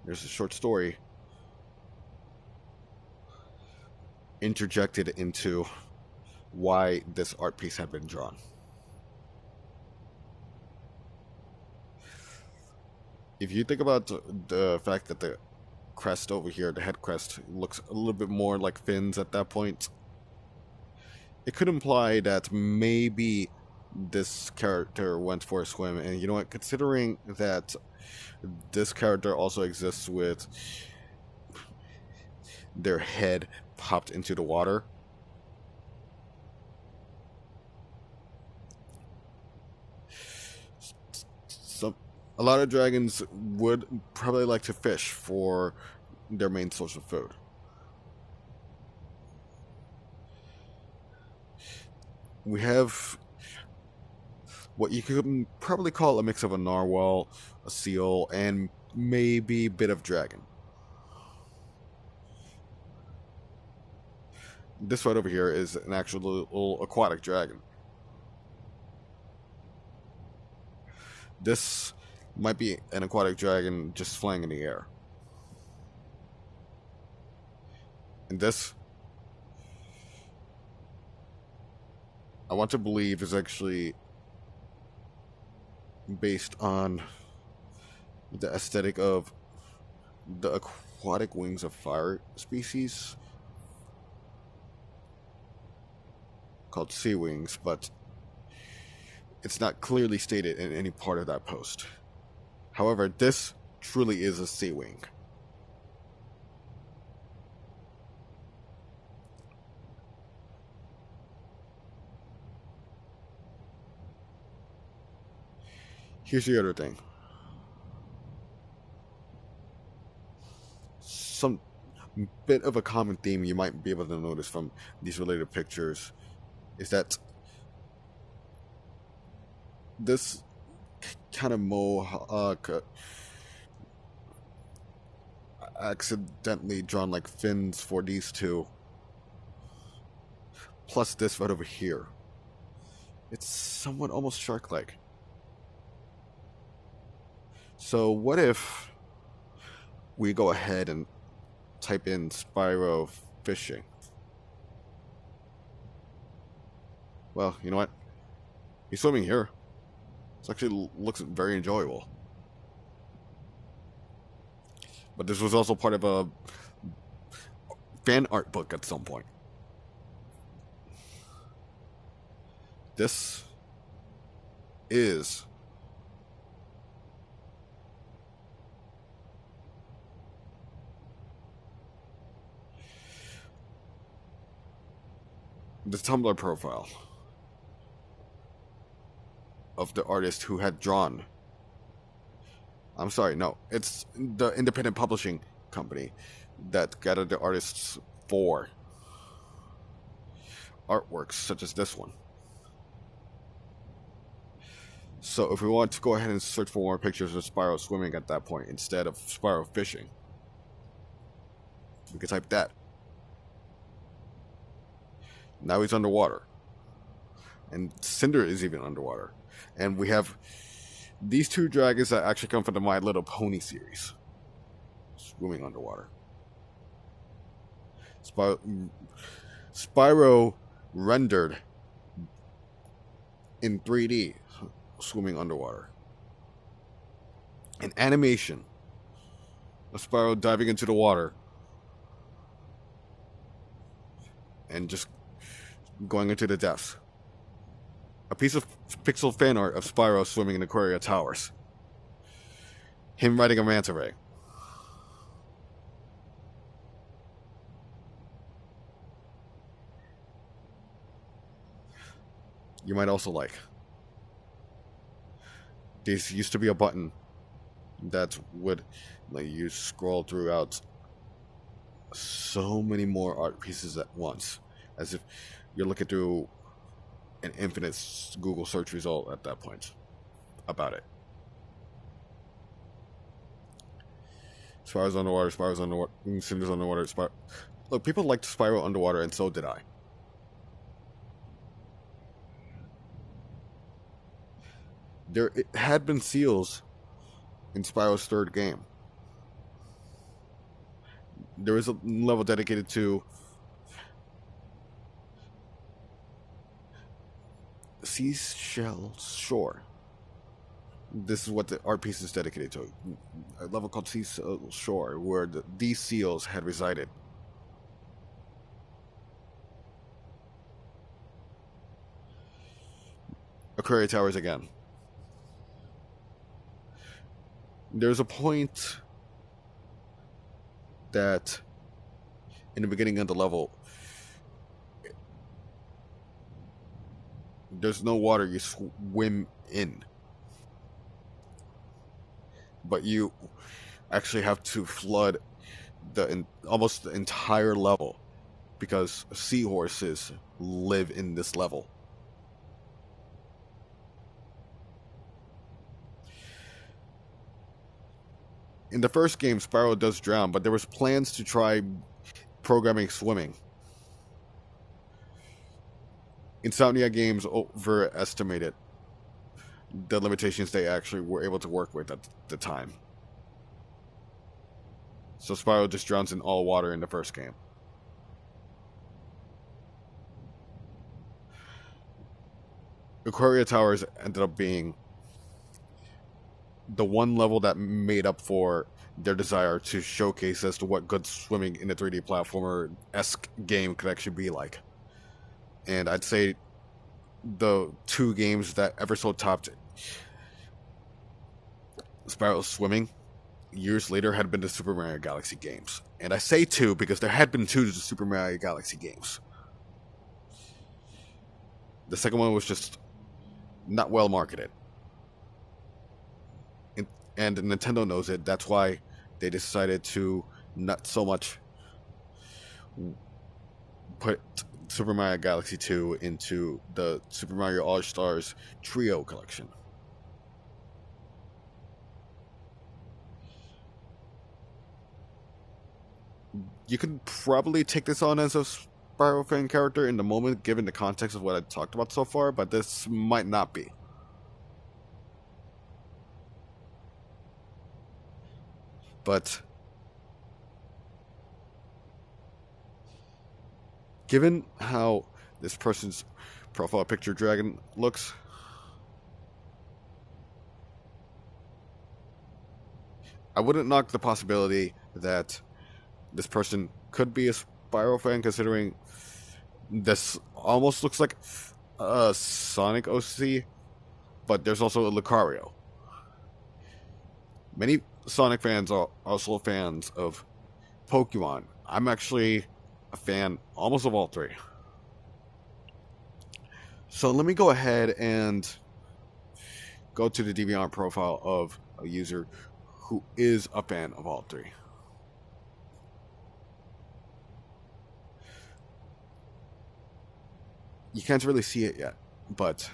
There's a short story interjected into why this art piece had been drawn. if you think about the fact that the crest over here, the head crest, looks a little bit more like fins at that point, it could imply that maybe this character went for a swim. And you know what, considering that this character also exists with their head popped into the water, a lot of dragons would probably like to fish for their main source of food. We have what you could probably call a mix of a narwhal, a seal, and maybe a bit of dragon. This right over here is an actual little aquatic dragon. This might be an aquatic dragon just flying in the air. And this, I want to believe, is actually based on the aesthetic of the aquatic wings of fire species called sea wings, but it's not clearly stated in any part of that post. However, this truly is a sea wing. Here's the other thing. Some bit of a common theme you might be able to notice from these related pictures is that this kind of mohawk accidentally drawn like fins for these two, plus this right over here, it's somewhat almost shark-like. So what if we go ahead and type in Spyro fishing? Well, you know what? He's swimming here. It actually looks very enjoyable. But this was also part of a fan art book at some point. This is the Tumblr profile of the artist who had drawn. I'm sorry, no, it's the independent publishing company that gathered the artists for artworks such as this one. So if we want to go ahead and search for more pictures of Spyro swimming at that point instead of Spyro fishing, we could type that. Now he's underwater. And Cinder is even underwater. And we have these two dragons that actually come from the My Little Pony series. Swimming underwater. Spyro rendered in 3D, swimming underwater. An animation of Spyro diving into the water and just going into the depths. A piece of pixel fan art of Spyro swimming in Aquaria Towers. Him riding a manta ray. You might also like. There used to be a button that would let you scroll throughout so many more art pieces at once, as if you're looking through an infinite Google search result at that point about it. Spyro's underwater, Spyro's underwater, Cinder's underwater. Look, people liked Spyro underwater, and so did I. There had been seals in Spyro's third game. There is a level dedicated to Seashell Shore. This is what the art piece is dedicated to. A level called Sea Shore, where these seals had resided. Aquaria Towers again. There's a point that in the beginning of the level, there's no water you swim in, but you actually have to flood almost the entire level because seahorses live in this level. In the first game, Spyro does drown, but there was plans to try programming swimming. Insomnia Games overestimated the limitations they actually were able to work with at the time. So Spyro just drowns in all water in the first game. Aquaria Towers ended up being the one level that made up for their desire to showcase as to what good swimming in a 3D platformer-esque game could actually be like. And I'd say the two games that ever so topped Spyro's swimming years later had been the Super Mario Galaxy games. And I say two because there had been two Super Mario Galaxy games. The second one was just not well marketed. And Nintendo knows it. That's why they decided to not so much put Super Mario Galaxy 2 into the Super Mario All-Stars Trio collection. You could probably take this on as a Spyro fan character in the moment, given the context of what I talked about so far, but this might not be. But given how this person's profile picture dragon looks, I wouldn't knock the possibility that this person could be a Spyro fan, considering this almost looks like a Sonic OC, but there's also a Lucario. Many Sonic fans are also fans of Pokemon. I'm actually a fan almost of all three. So let me go ahead and go to the DeviantArt profile of a user who is a fan of all three. You can't really see it yet, but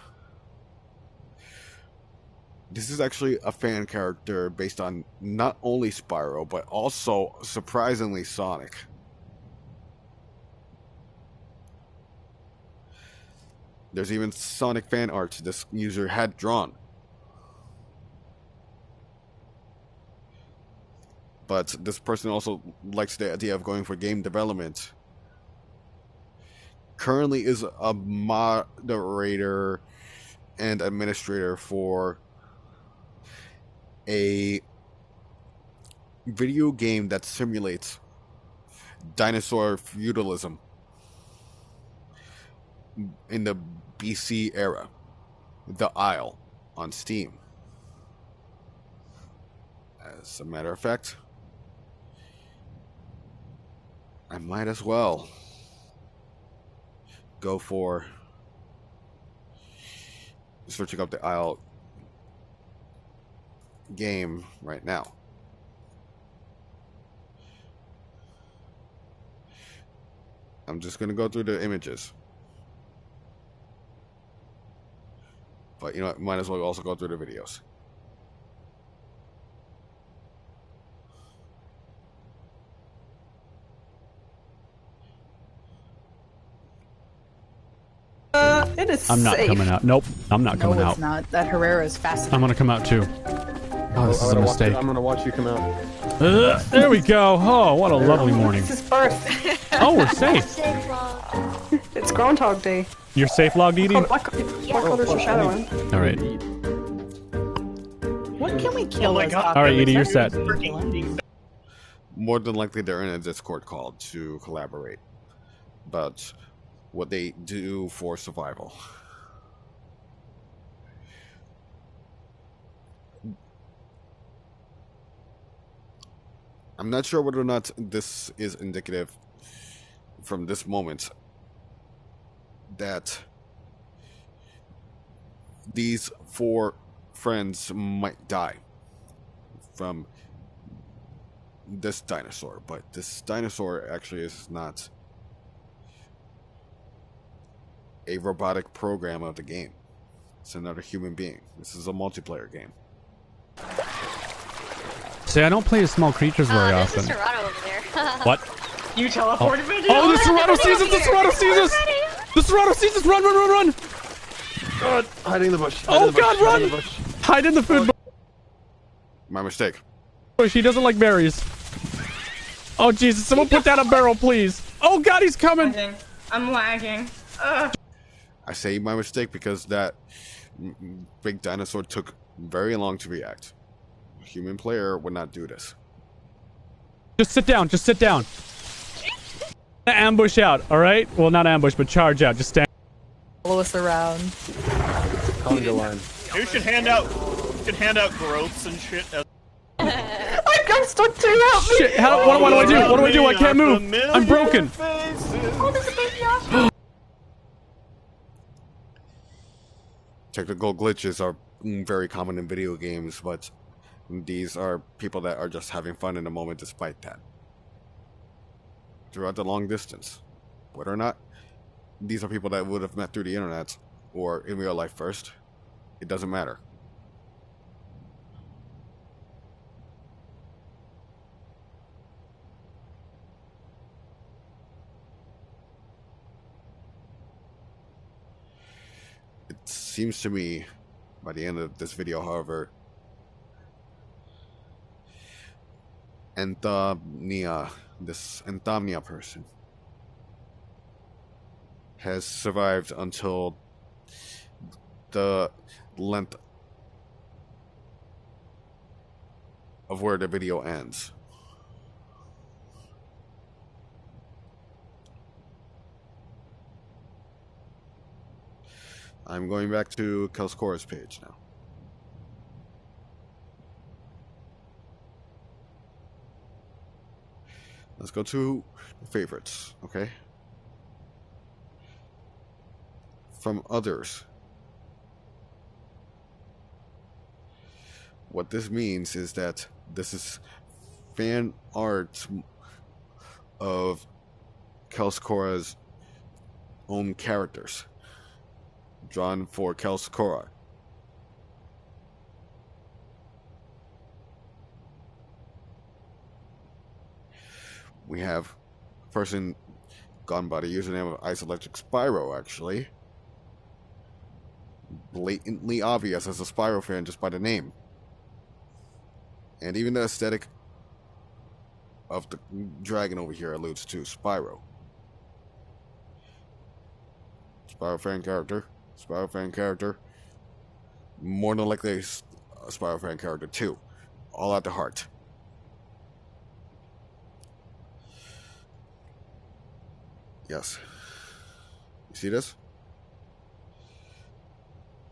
this is actually a fan character based on not only Spyro, but also, surprisingly, Sonic. There's even Sonic fan art this user had drawn. But this person also likes the idea of going for game development. Currently is a moderator and administrator for a video game that simulates dinosaur feudalism in the BC era, The Isle, on Steam. As a matter of fact, I might as well go for searching up The Isle game right now. I'm just going to go through the images. But you know what, might as well also go through the videos. It is I'm not safe. coming out. Nope, I'm not coming No, out. it's not. That Herrera is fast. I'm gonna come out too. Oh, this is a mistake. I'm gonna watch you come out. There we go. Oh, what a lovely morning. This is first. Oh, we're safe. It's Groundhog Day. You're safe, Log Dee Dee? What color's your shadow in? All right. can we kill those All right, Edie, you're set. More than likely, they're in a Discord call to collaborate about what they do for survival. I'm not sure whether or not this is indicative from this moment that these 4 friends might die from this dinosaur, but this dinosaur actually is not a robotic program of the game. It's another human being. This is a multiplayer game. See, I don't play as small creatures very There's often. a Serato over there. What? You teleported me. Oh, the Serato sees us! The Serato sees us! The Serato sees us! Run, run, run, run! God, hiding in the bush. Oh God, run! Hide in the food My mistake. bush. He doesn't like berries. Oh Jesus! Someone put down a barrel, please. Oh God, he's coming! I'm lagging. I say my mistake because that big dinosaur took very long to react. A human player would not do this. Just sit down. Just sit down. Ambush out. All right. Well, not ambush, but charge out. Just stand. Follow us around. Conga line. You should hand out growths and shit. I'm stuck too. Help me! Shit! What do I do? What do I do? I can't move. I'm broken. Oh, there's a baby off. Technical glitches are very common in video games, but these are people that are just having fun in the moment despite that. Throughout the long distance. Whether or not these are people that would have met through the internet or in real life first, it doesn't matter. It seems to me, by the end of this video, however, this Insomnia person has survived until the length of where the video ends. I'm going back to Kelskora's page now. Let's go to favorites, okay? From others. What this means is that this is fan art of Kelskora's own characters, drawn for Kelskora. We have a person gone by the username of Ice Electric Spyro, actually. Blatantly obvious as a Spyro fan just by the name. And even the aesthetic of the dragon over here alludes to Spyro. Spyro fan character. Spyro fan character. More than likely a Spyro fan character too. All at the heart. Yes. You see this?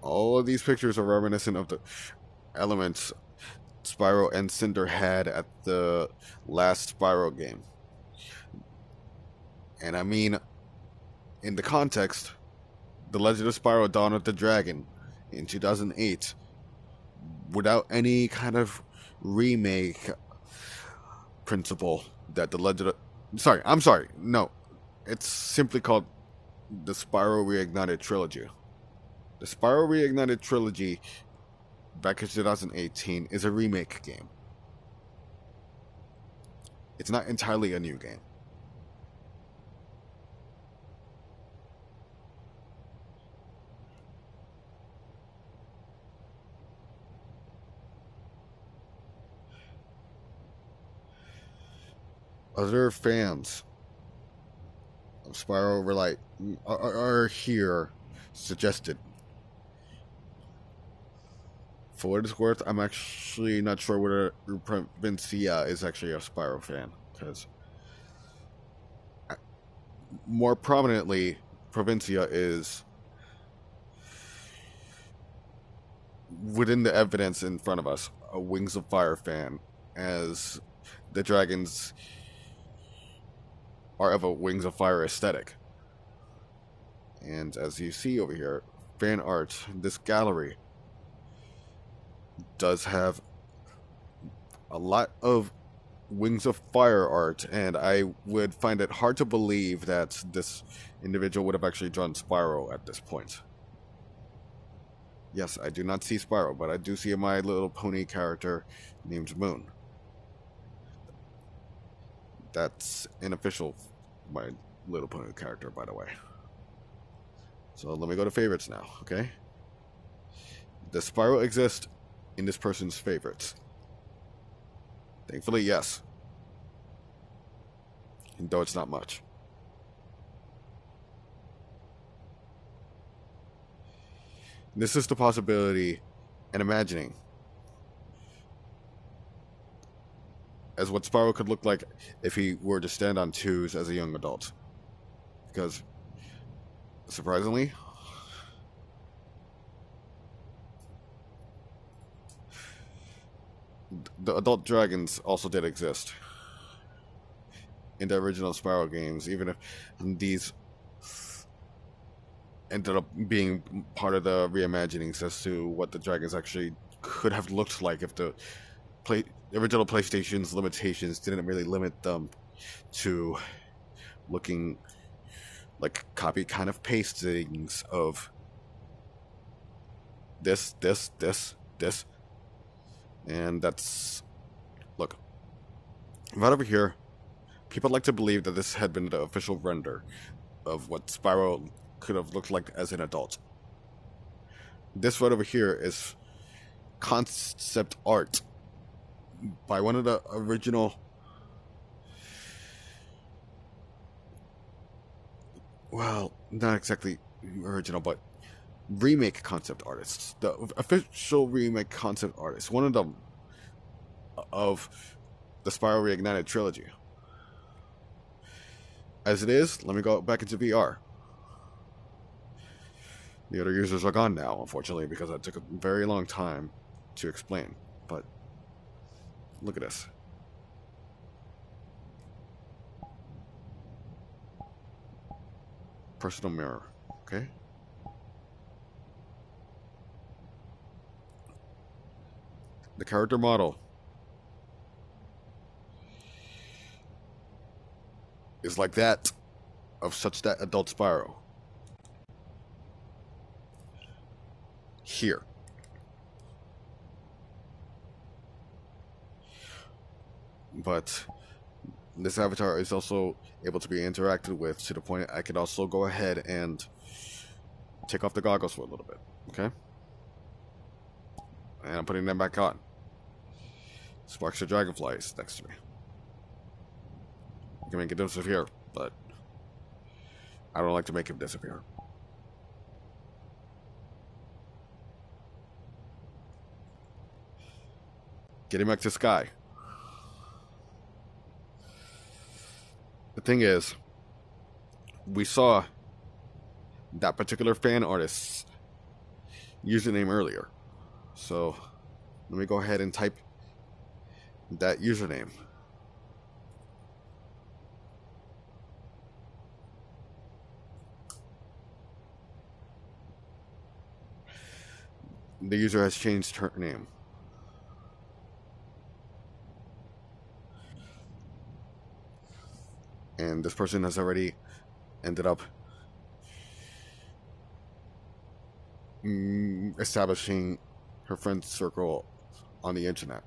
All of these pictures are reminiscent of the elements Spyro and Cinder had at the last Spyro game. And I mean, in the context, The Legend of Spyro Dawn of the Dragon in 2008, without any kind of remake principle that the Legend of... I'm sorry, no. It's simply called the Spyro Reignited Trilogy. The Spyro Reignited Trilogy back in 2018 is a remake game. It's not entirely a new game. Other fans of Spyro Relight are here suggested For what it's worth, I'm actually not sure whether Provincia is actually a Spyro fan, because more prominently, Provincia is within the evidence in front of us, a Wings of Fire fan, as the dragons are of a Wings of Fire aesthetic. And as you see over here, fan art, this gallery does have a lot of Wings of Fire art, and I would find it hard to believe that this individual would have actually drawn Spyro at this point. Yes, I do not see Spyro, but I do see a My Little Pony character named Moon. That's an official My Little Pony character, by the way. So let me go to favorites now, okay? Does Spyro exist in this person's favorites? Thankfully, yes. And though it's not much. This is the possibility and imagining as what Spyro could look like if he were to stand on twos as a young adult. Because, surprisingly, the adult dragons also did exist in the original Spyro games, even if these ended up being part of the reimaginings as to what the dragons actually could have looked like if the original PlayStation's limitations didn't really limit them to looking like copy kind of pastings of this. And that's... Look, right over here, people like to believe that this had been the official render of what Spyro could have looked like as an adult. This right over here is concept art by one of the original... Well, not exactly original, but remake concept artists. The official remake concept artists. One of them of the Spyro Reignited trilogy. As it is, let me go back into VR. The other users are gone now, unfortunately, because that took a very long time to explain. But look at this. Personal mirror, okay? The character model is like that of such that adult Spyro. Here. But this avatar is also able to be interacted with to the point I could also go ahead and take off the goggles for a little bit, okay? And I'm putting them back on. Sparks the dragonflies next to me. I can make it disappear, but I don't like to make him disappear. Getting back to Sky. The thing is, we saw that particular fan artist's username earlier. So, let me go ahead and type that username. The user has changed her name. And this person has already ended up establishing her friend circle on the internet.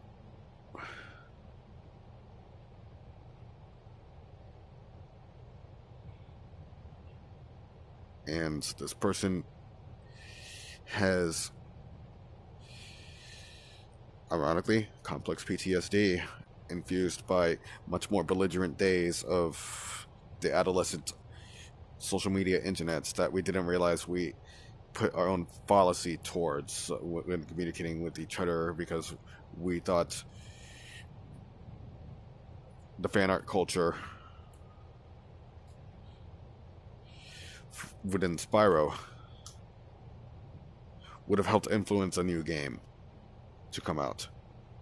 And this person has, ironically, complex PTSD infused by much more belligerent days of the adolescent social media internets that we didn't realize we put our own policy towards when communicating with each other, because we thought the fan art culture within Spyro would have helped influence a new game to come out.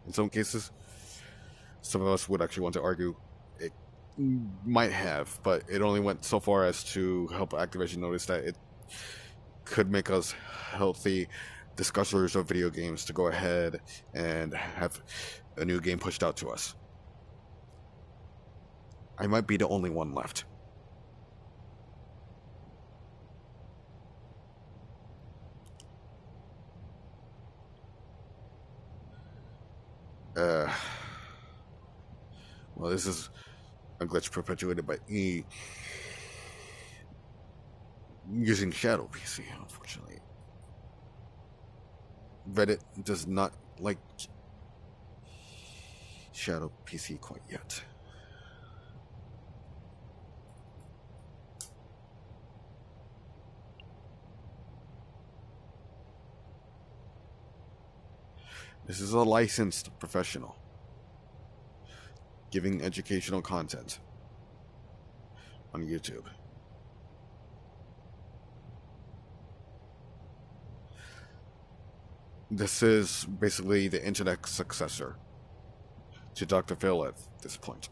In some cases, some of us would actually want to argue it might have, but it only went so far as to help Activision notice that it could make us healthy discussers of video games to go ahead and have a new game pushed out to us. I might be the only one left. Well, this is a glitch perpetuated by E using Shadow PC, unfortunately. Reddit does not like Shadow PC quite yet. This is a licensed professional giving educational content on YouTube. This is basically the internet successor to Dr. Phil at this point.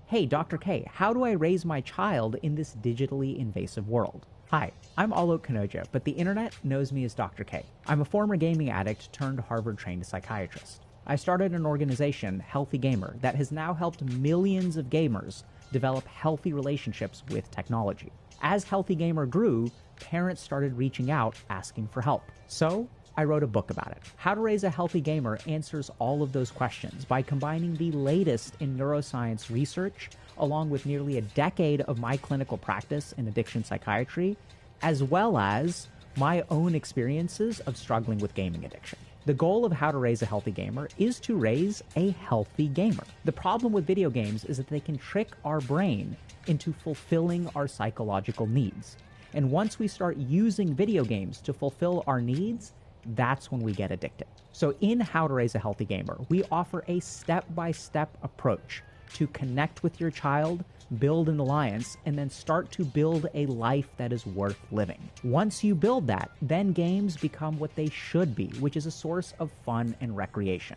Hey, Dr. K, how do I raise my child in this digitally invasive world? Hi, I'm Alok Kanoja, but the internet knows me as Dr. K. I'm a former gaming addict turned Harvard-trained psychiatrist. I started an organization, Healthy Gamer, that has now helped millions of gamers develop healthy relationships with technology. As Healthy Gamer grew, parents started reaching out asking for help. So I wrote a book about it. How to Raise a Healthy Gamer answers all of those questions by combining the latest in neuroscience research along with nearly a decade of my clinical practice in addiction psychiatry, as well as my own experiences of struggling with gaming addiction. The goal of How to Raise a Healthy Gamer is to raise a healthy gamer. The problem with video games is that they can trick our brain into fulfilling our psychological needs. And once we start using video games to fulfill our needs, that's when we get addicted. So in How to Raise a Healthy Gamer, we offer a step-by-step approach to connect with your child, build an alliance, and then start to build a life that is worth living. Once you build that, then games become what they should be, which is a source of fun and recreation.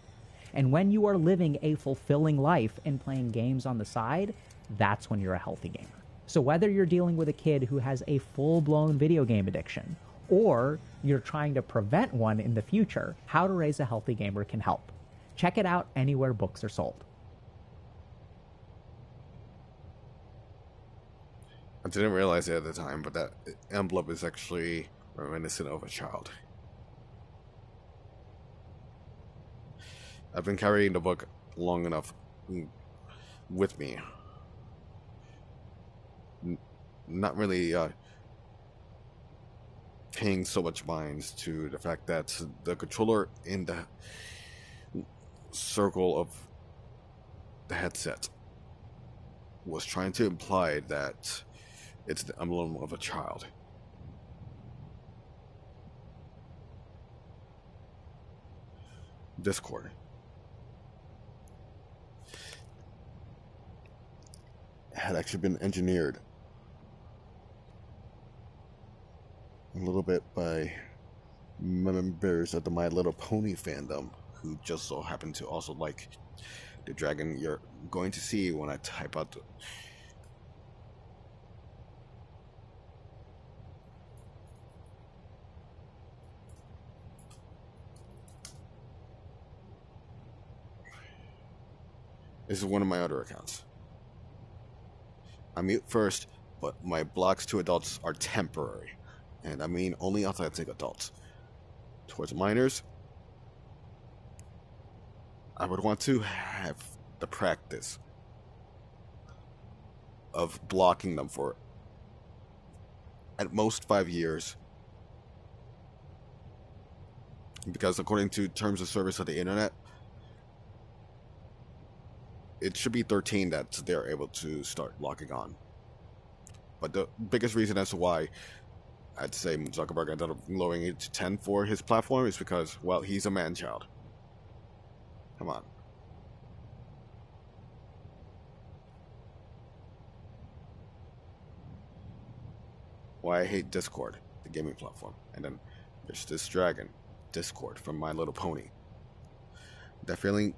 And when you are living a fulfilling life and playing games on the side, that's when you're a healthy gamer. So whether you're dealing with a kid who has a full-blown video game addiction, or you're trying to prevent one in the future, How to Raise a Healthy Gamer can help. Check it out anywhere books are sold. I didn't realize it at the time, but that emblem is actually reminiscent of a child. I've been carrying the book long enough with me. Not really paying so much mind to the fact that the controller in the circle of the headset was trying to imply that it's the emblem of a child. Discord. Had actually been engineered a little bit by members of the My Little Pony fandom who just so happen to also like the dragon you're going to see when I type out the... This is one of my other accounts. I mute first, but my blocks to adults are temporary. And I mean only authentic adults. Towards minors, I would want to have the practice of blocking them for at most 5 years. Because according to terms of service of the internet, it should be 13 that they're able to start logging on. But the biggest reason as to why I'd say Zuckerberg ended up lowering it to 10 for his platform is because, well, he's a man-child. Come on. Why I hate Discord, the gaming platform. And then there's this dragon, Discord, from My Little Pony. That feeling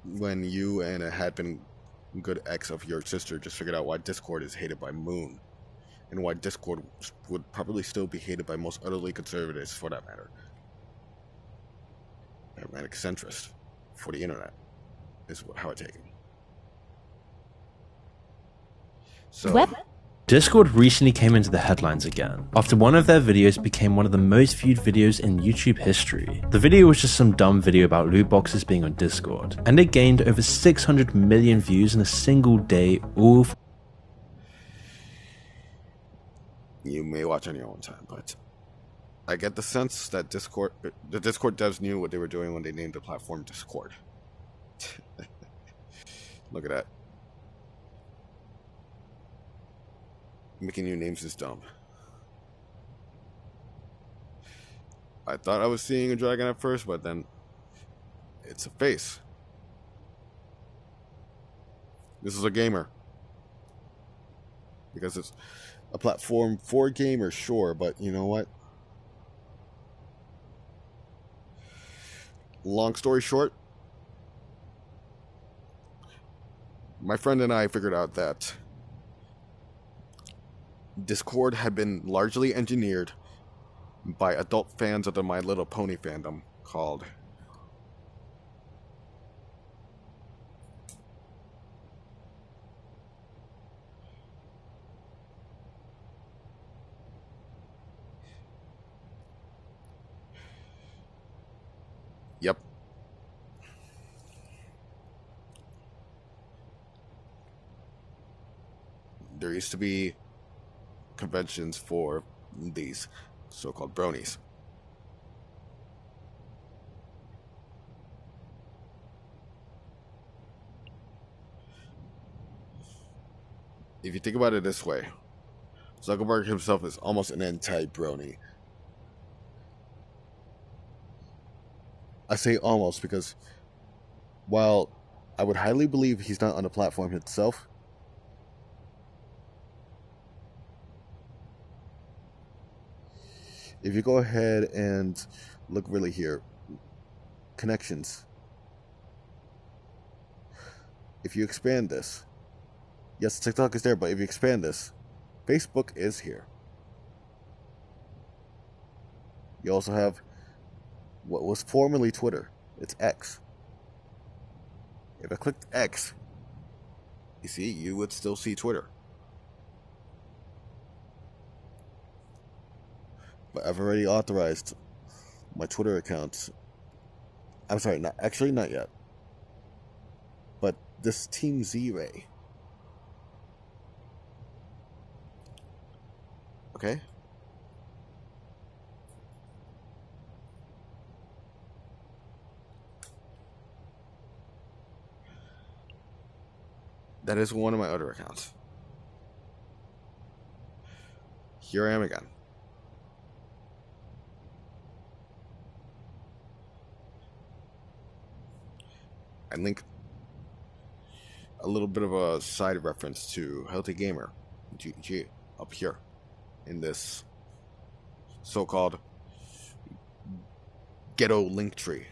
when you and a had been good ex of your sister just figured out why Discord is hated by Moon. And why Discord would probably still be hated by most utterly conservatives, for that matter. Pragmatic centrist for the internet is how I take it. So, Discord recently came into the headlines again, after one of their videos became one of the most viewed videos in YouTube history. The video was just some dumb video about loot boxes being on Discord, and it gained over 600 million views in a single day, all you may watch on your own time, but I get the sense that the Discord devs knew what they were doing when they named the platform Discord. Look at that. Making new names is dumb. I thought I was seeing a dragon at first, but then it's a face. This is a gamer. Because it's a platform for gamers, sure, but you know what? Long story short, my friend and I figured out that Discord had been largely engineered by adult fans of the My Little Pony fandom called Yep. There used to be conventions for these so-called bronies. If you think about it this way, Zuckerberg himself is almost an anti-brony. I say almost because while I would highly believe he's not on the platform itself, if you go ahead and look really here, connections. If you expand this, yes, TikTok is there, but if you expand this, Facebook is here. You also have what was formerly Twitter. It's X. If I clicked X, you see, you would still see Twitter. But I've already authorized my Twitter accounts. I'm sorry, not yet. But this Team Z-Ray. Okay? That is one of my other accounts. Here I am again. I link a little bit of a side reference to Healthy Gamer GG up here in this so-called ghetto link tree.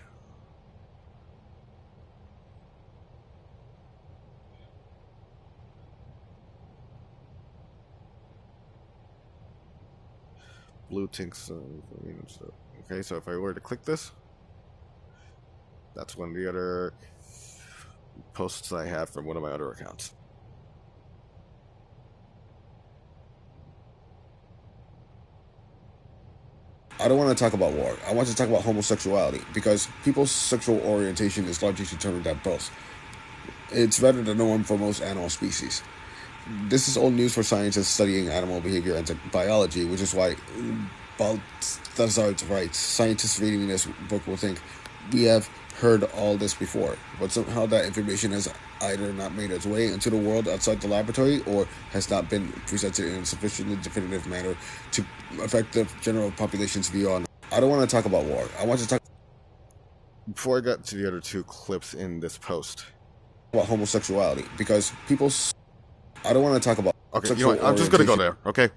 Blue tinks. Okay, so if I were to click this, that's one of the other posts I have from one of my other accounts. I don't want to talk about war. I want to talk about homosexuality because people's sexual orientation is largely determined at birth. It's rather the norm for most animal species. This is old news for scientists studying animal behavior and biology, which is why Balthazar's right. Scientists reading this book will think we have heard all this before, but somehow that information has either not made its way into the world outside the laboratory or has not been presented in a sufficiently definitive manner to affect the general population's view on. I don't want to talk about war. I want to talk. Before I got to the other two clips in this post about homosexuality, because people. I don't want to talk about. Okay, you know what? I'm just gonna go there. Okay.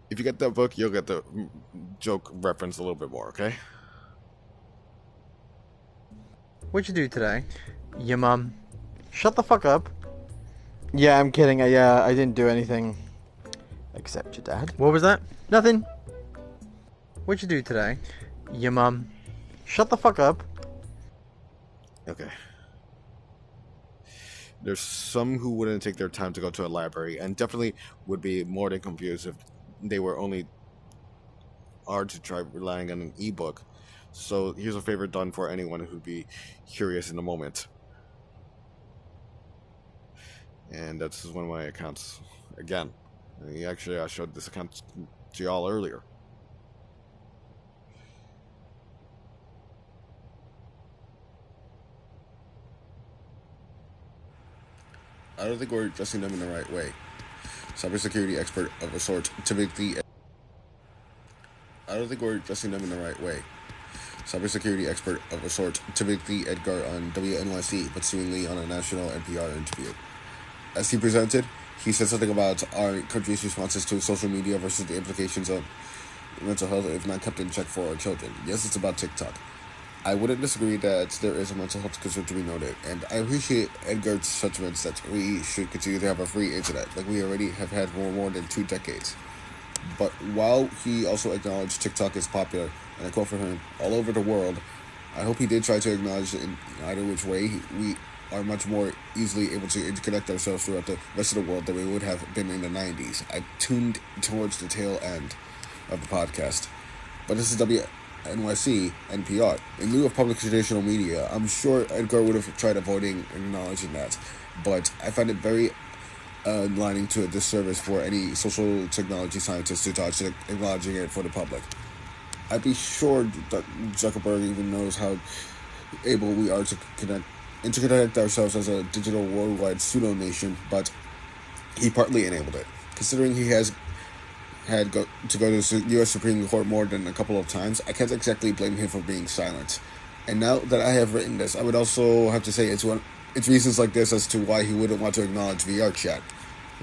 If you get that book, you'll get the joke reference a little bit more, okay? What'd you do today? Your mom. Shut the fuck up. Yeah, I'm kidding. I didn't do anything. Except your dad. What was that? Nothing. What'd you do today? Your mom. Shut the fuck up. Okay. There's some who wouldn't take their time to go to a library and definitely would be more than confused if they were only hard to try relying on an ebook. So here's a favor done for anyone who'd be curious in the moment. And this is one of my accounts again. Actually, I showed this account to y'all earlier. I don't think we're addressing them in the right way. Cybersecurity expert of a sort, typically. I don't think we're addressing them in the right way. Cybersecurity expert of a sort, typically Edgar on WNYC, but seemingly on a national NPR interview. As he presented, he said something about our country's responses to social media versus the implications of mental health if not kept in check for our children. Yes, it's about TikTok. I wouldn't disagree that there is a mental health concern to be noted, and I appreciate Edgar's sentiments that we should continue to have a free internet, like we already have had for more than 2 decades. But while he also acknowledged TikTok is popular, and I quote from him, all over the world, I hope he did try to acknowledge in either which way we are much more easily able to interconnect ourselves throughout the rest of the world than we would have been in the 90s. I tuned towards the tail end of the podcast. But this is WNYC, NPR. In lieu of public traditional media, I'm sure Edgar would have tried avoiding acknowledging that. But I find it very aligning to a disservice for any social technology scientist to touch acknowledging it for the public. I'd be sure that Zuckerberg even knows how able we are to interconnect ourselves as a digital worldwide pseudo-nation, but he partly enabled it. Considering he has had to go to the U.S. Supreme Court more than a couple of times, I can't exactly blame him for being silent. And now that I have written this, I would also have to say it's reasons like this as to why he wouldn't want to acknowledge VR chat.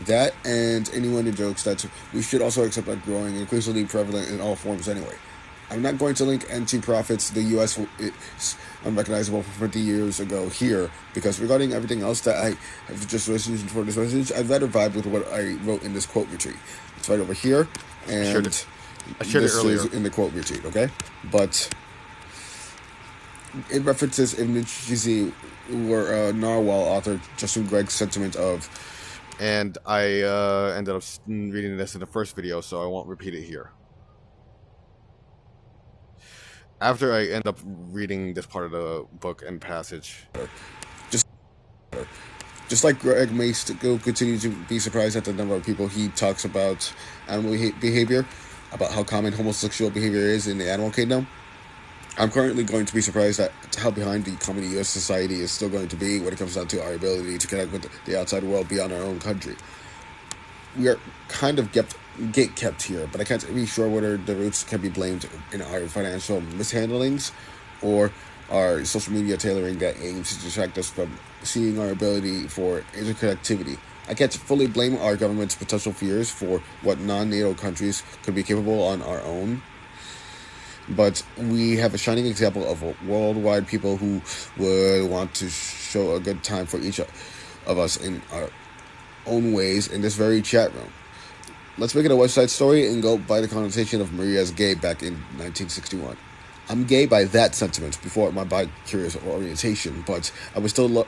That and anyone who jokes that we should also accept that growing increasingly prevalent in all forms anyway. I'm not going to link anti-profits the U.S. is unrecognizable from 50 years ago here, because regarding everything else that I have just listened for this message, I'd rather vibe with what I wrote in this quote retreat. It's right over here, and I shared it earlier. Is in the quote retreat, okay? But it references Ibn Chizi, where Narwhal author Justin Gregg's sentiment of, and I ended up reading this in the first video, so I won't repeat it here. After I end up reading this part of the book and passage, just like Greg may still continue to be surprised at the number of people he talks about animal behavior, about how common homosexual behavior is in the animal kingdom, I'm currently going to be surprised at how behind the common U.S. society is still going to be when it comes down to our ability to connect with the outside world beyond our own country. We are kind of gate-kept here, but I can't be sure whether the roots can be blamed in our financial mishandlings or our social media tailoring that aims to distract us from seeing our ability for interconnectivity. I can't fully blame our government's potential fears for what non-NATO countries could be capable on our own, but we have a shining example of worldwide people who would want to show a good time for each of us in our own ways in this very chat room. Let's make it a West Side Story and go by the connotation of Maria's gay back in 1961. I'm gay by that sentiment before my bi-curious orientation, but I would still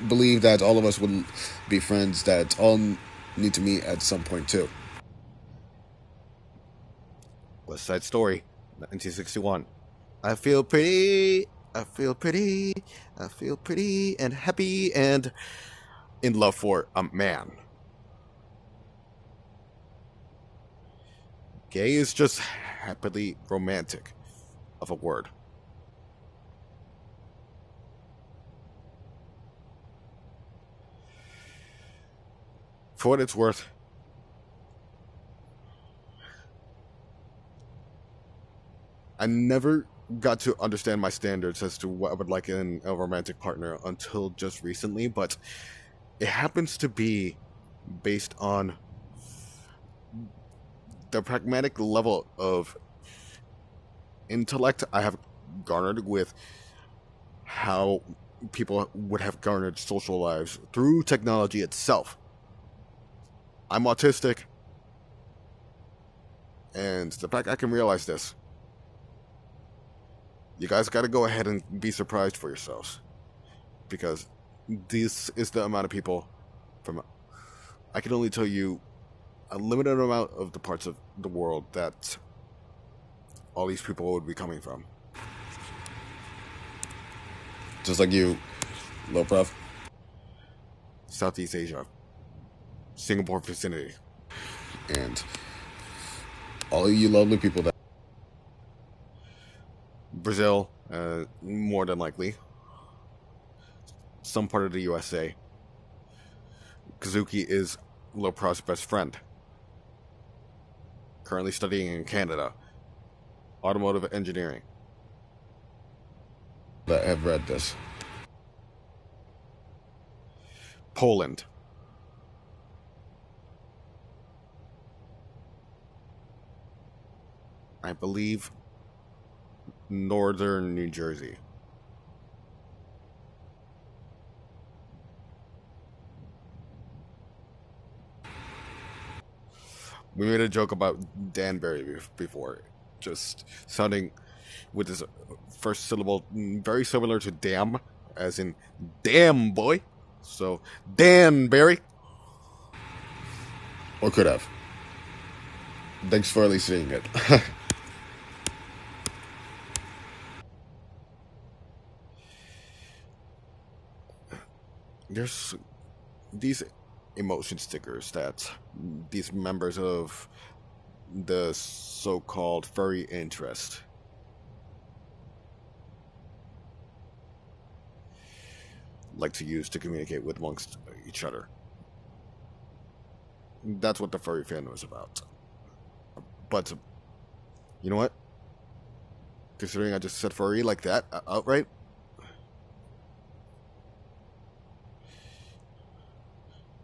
believe that all of us would be friends that all need to meet at some point too. West Side Story, 1961. I feel pretty I feel pretty and happy and in love for a man. Gay is just happily romantic of a word. For what it's worth, I never got to understand my standards as to what I would like in a romantic partner until just recently, but it happens to be based on the pragmatic level of intellect I have garnered with how people would have garnered social lives through technology itself. I'm autistic, and the fact I can realize this, you guys got to go ahead and be surprised for yourselves, because this is the amount of people from, I can only tell you a limited amount of the parts of the world that all these people would be coming from. Just like you, low prof, Southeast Asia, Singapore vicinity, and all of you lovely people that Brazil, more than likely, some part of the USA. Kazuki is Loprof's best friend, currently studying in Canada, automotive engineering. That have read this. Poland. I believe northern New Jersey. We made a joke about Danbury before, just sounding with his first syllable very similar to damn, as in damn boy. So Danbury, or could have. Thanks for at least seeing it. There's these emotion stickers that these members of the so-called furry interest like to use to communicate with amongst each other. That's what the furry fandom is about. But you know what? Considering I just said furry like that outright,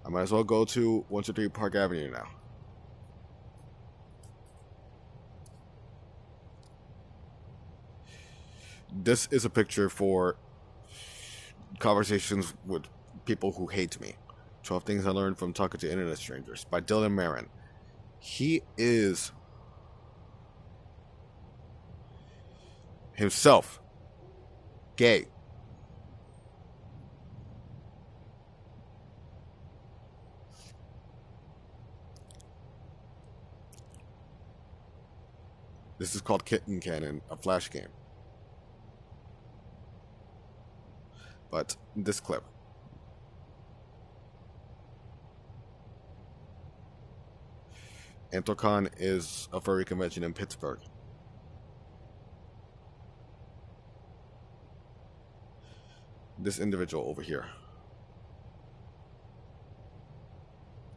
I might as well go to 123 Park Avenue now. This is a picture for conversations with people who hate me. 12 Things I Learned from Talking to Internet Strangers by Dylan Marin. He is himself gay. This is called Kitten Cannon, a flash game. But this clip. Antocon is a furry convention in Pittsburgh. This individual over here.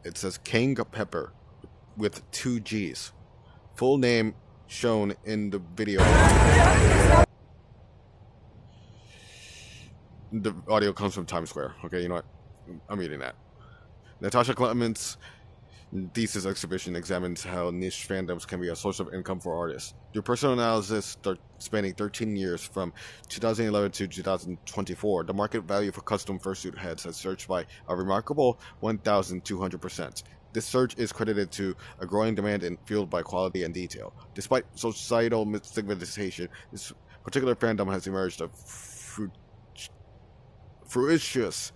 It says King Pepper with 2 G's. Full name shown in the video. The audio comes from Times Square. Okay, you know what? I'm reading that. Natasha Clement's thesis exhibition examines how niche fandoms can be a source of income for artists. Through personal analysis spanning 13 years from 2011 to 2024, the market value for custom fursuit heads has surged by a remarkable 1,200%. This surge is credited to a growing demand and fueled by quality and detail. Despite societal stigmatization, this particular fandom has emerged a fruitious,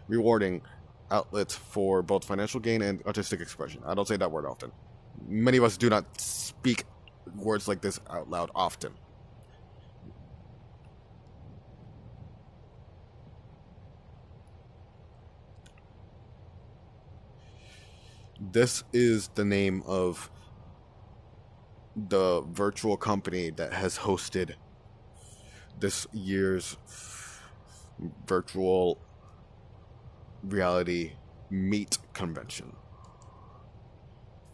rewarding outlet for both financial gain and artistic expression. I don't say that word often. Many of us do not speak words like this out loud often. This is the name of the virtual company that has hosted this year's virtual reality meet convention.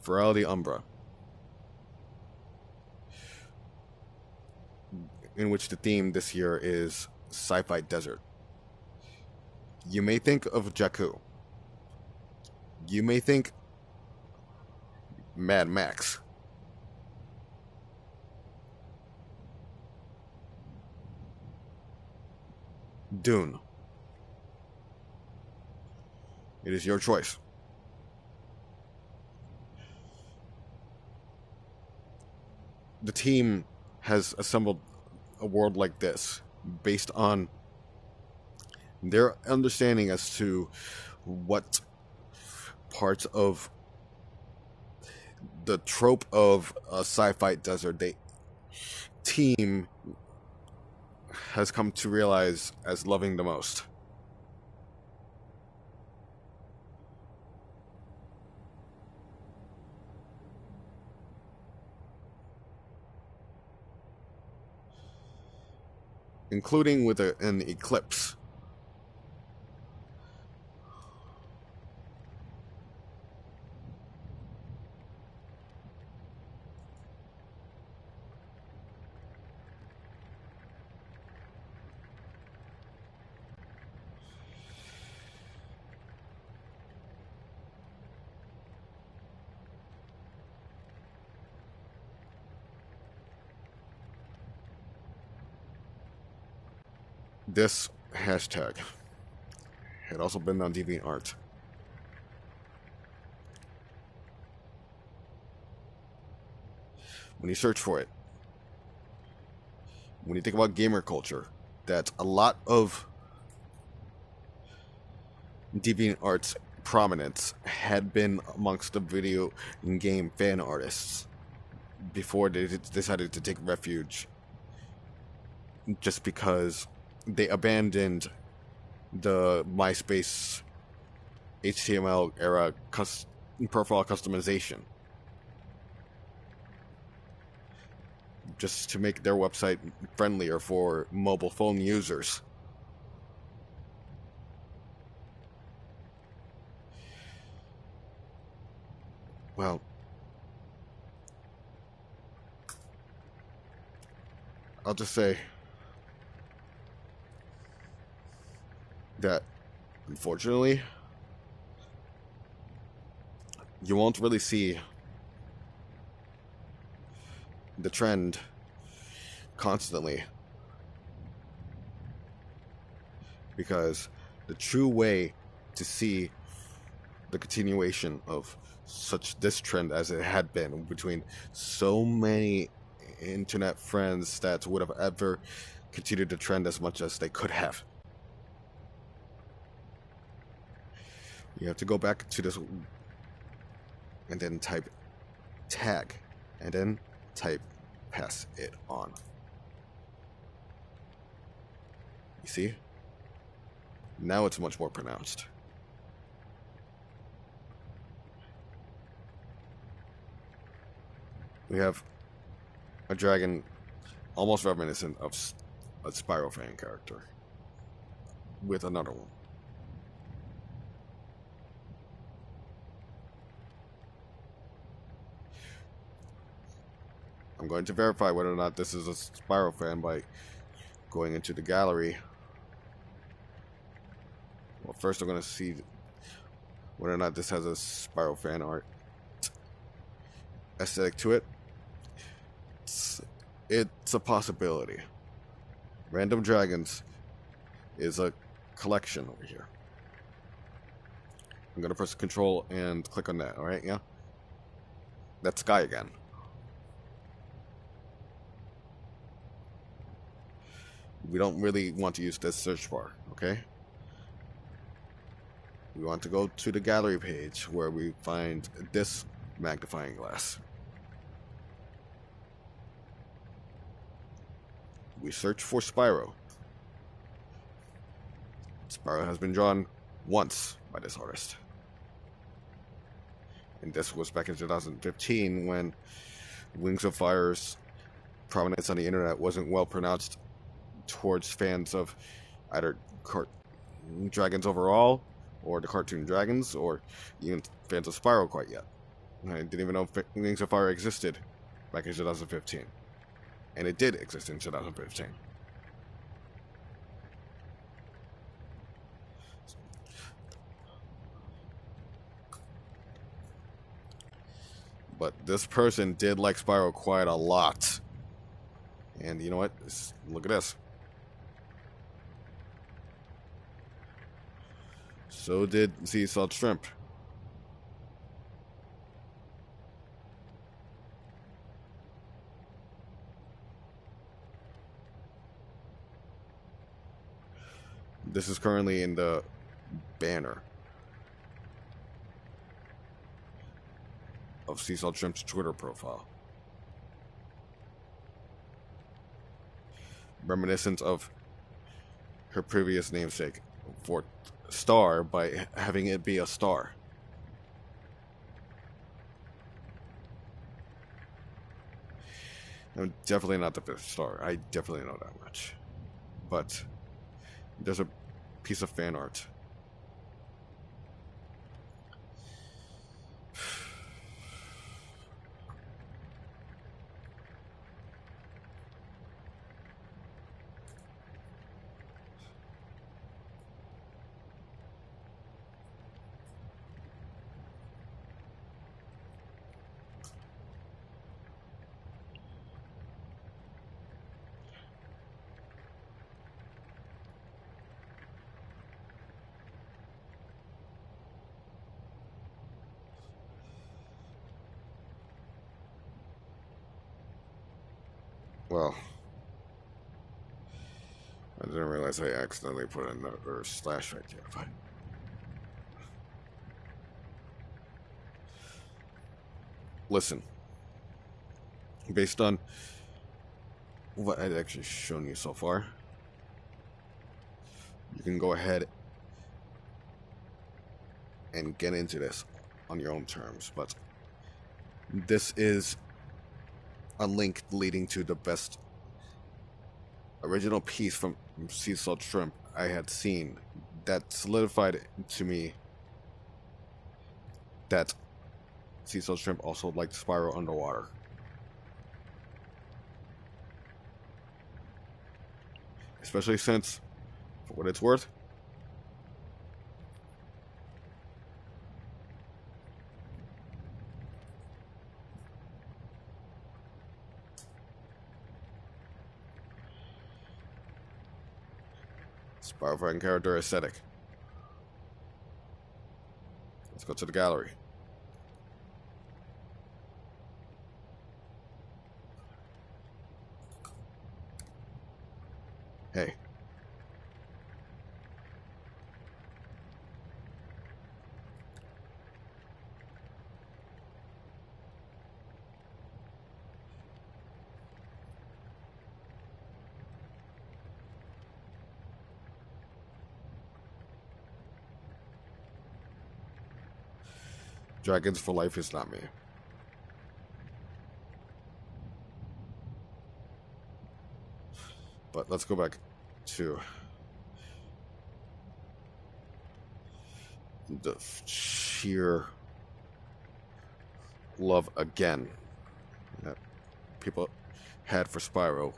Virality Umbra. In which the theme this year is sci-fi desert. You may think of Jakku. You may think Mad Max. Dune. It is your choice. The team has assembled a world like this based on their understanding as to what parts of the trope of a sci-fi desert team has come to realize as loving the most. Including with an eclipse. This hashtag had also been on DeviantArt. When you search for it, when you think about gamer culture, that a lot of DeviantArt's prominence had been amongst the video and game fan artists before they decided to take refuge just because they abandoned the MySpace HTML era profile customization just to make their website friendlier for mobile phone users. Well, I'll just say that, unfortunately, you won't really see the trend constantly, because the true way to see the continuation of this trend as it had been between so many internet friends that would have ever continued the trend as much as they could have. You have to go back to this and then type tag and then type pass it on. You see? Now it's much more pronounced. We have a dragon almost reminiscent of a Spyro fan character with another one. I'm going to verify whether or not this is a Spyro fan by going into the gallery. Well, first I'm going to see whether or not this has a Spyro fan art aesthetic to it. It's a possibility. Random Dragons is a collection over here. I'm going to press Control and click on that, alright? Yeah? That's Sky again. We don't really want to use this search bar, okay? We want to go to the gallery page where we find this magnifying glass. We search for Spyro. Spyro has been drawn once by this artist. And this was back in 2015 when Wings of Fire's prominence on the internet wasn't well pronounced towards fans of either dragons overall, or the cartoon dragons, or even fans of Spyro quite yet. I didn't even know Wings of Fire existed back in 2015. And it did exist in 2015. But this person did like Spyro quite a lot. And you know what? Look at this. So did Sea Salt Shrimp. This is currently in the banner of Sea Salt Shrimp's Twitter profile. Reminiscent of her previous namesake for Star by having it be a star. I'm definitely not the fifth star. I definitely know that much. But there's a piece of fan art. Well, I didn't realize I accidentally put another slash right there, but listen, based on what I've actually shown you so far, you can go ahead and get into this on your own terms, but this is a link leading to the best original piece from Sea Salt Shrimp I had seen that solidified to me that Sea Salt Shrimp also liked Spyro underwater. Especially since, for what it's worth, Spyro fan character aesthetic. Let's go to the gallery. Hey. Dragons for Life is not me. But let's go back to the sheer love again that people had for Spyro,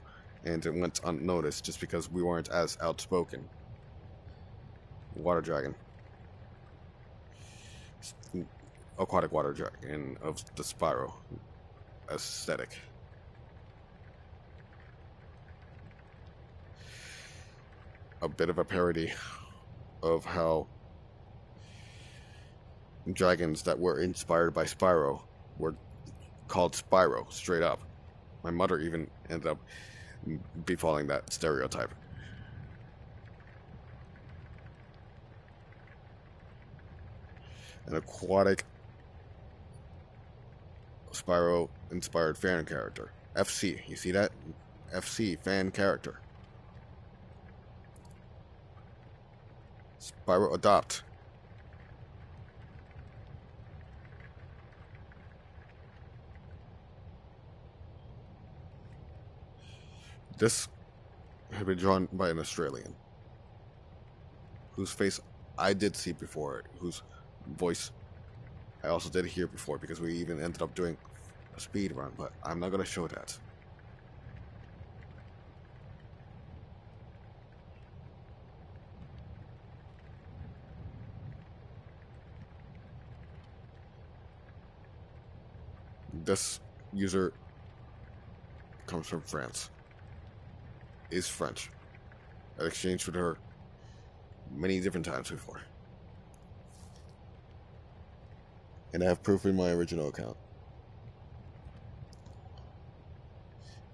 and it went unnoticed just because we weren't as outspoken. Water dragon. Aquatic water dragon of the Spyro aesthetic. A bit of a parody of how dragons that were inspired by Spyro were called Spyro straight up. My mother even ended up befalling that stereotype. An aquatic Spyro inspired fan character. FC, you see that? FC, fan character. Spyro Adopt. This had been drawn by an Australian whose face I did see before, whose voice I also did hear before, because we even ended up doing a speed run, but I'm not going to show that. This user comes from France, is French. I've exchanged with her many different times before. And I have proof in my original account.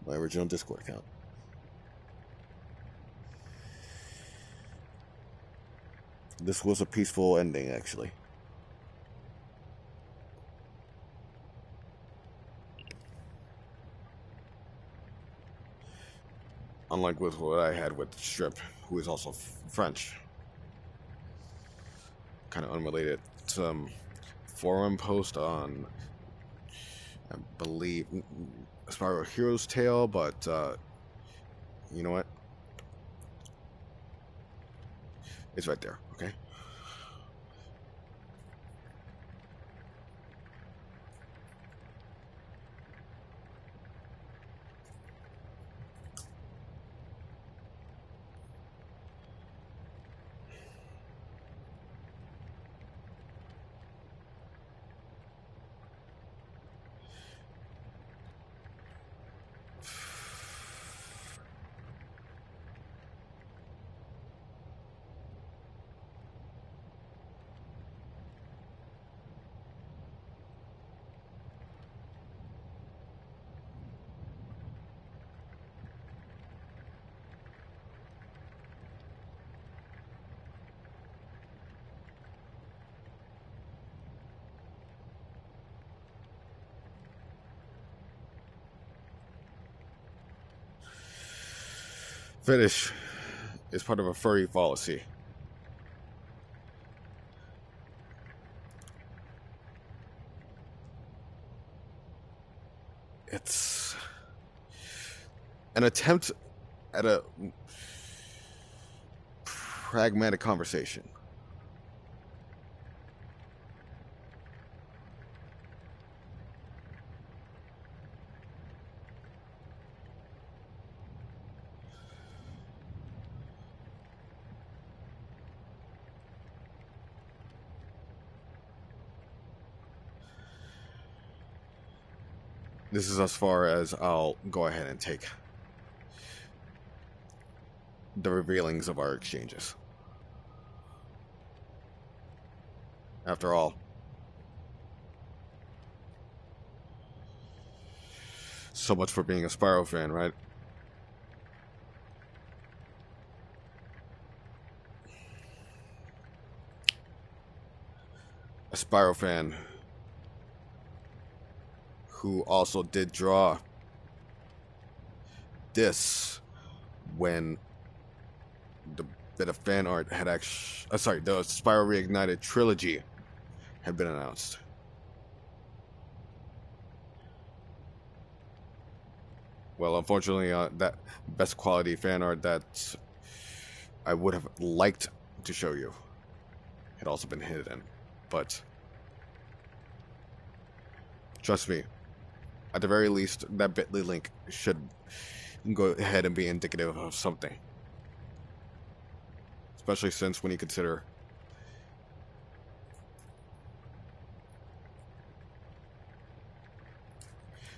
My original Discord account. This was a peaceful ending, actually. Unlike with what I had with Strip, who is also French. Kind of unrelated. Some forum post on, I believe, Spiral Hero's Tale, but you know what? It's right there, okay? Fetish is part of a furry policy. It's an attempt at a pragmatic conversation. This is as far as I'll go ahead and take the revealings of our exchanges. After all, so much for being a Spyro fan, right? A Spyro fan who also did draw this when the bit of fan art had actually, the Spyro Reignited trilogy had been announced. Well, unfortunately, that best quality fan art that I would have liked to show you had also been hidden, but trust me, at the very least, that bit.ly link should go ahead and be indicative of something. Especially since when you consider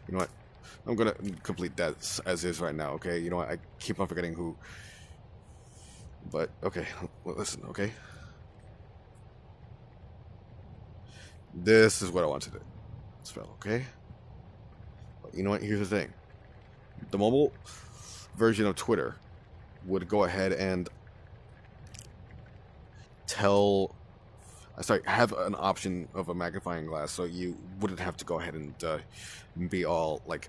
you know what? I'm gonna complete that as is right now, okay? You know what? I keep on forgetting who. But, okay, listen, okay? This is what I wanted to spell, okay? But you know what? Here's the thing. The mobile version of Twitter would go ahead and have an option of a magnifying glass, so you wouldn't have to go ahead and be all like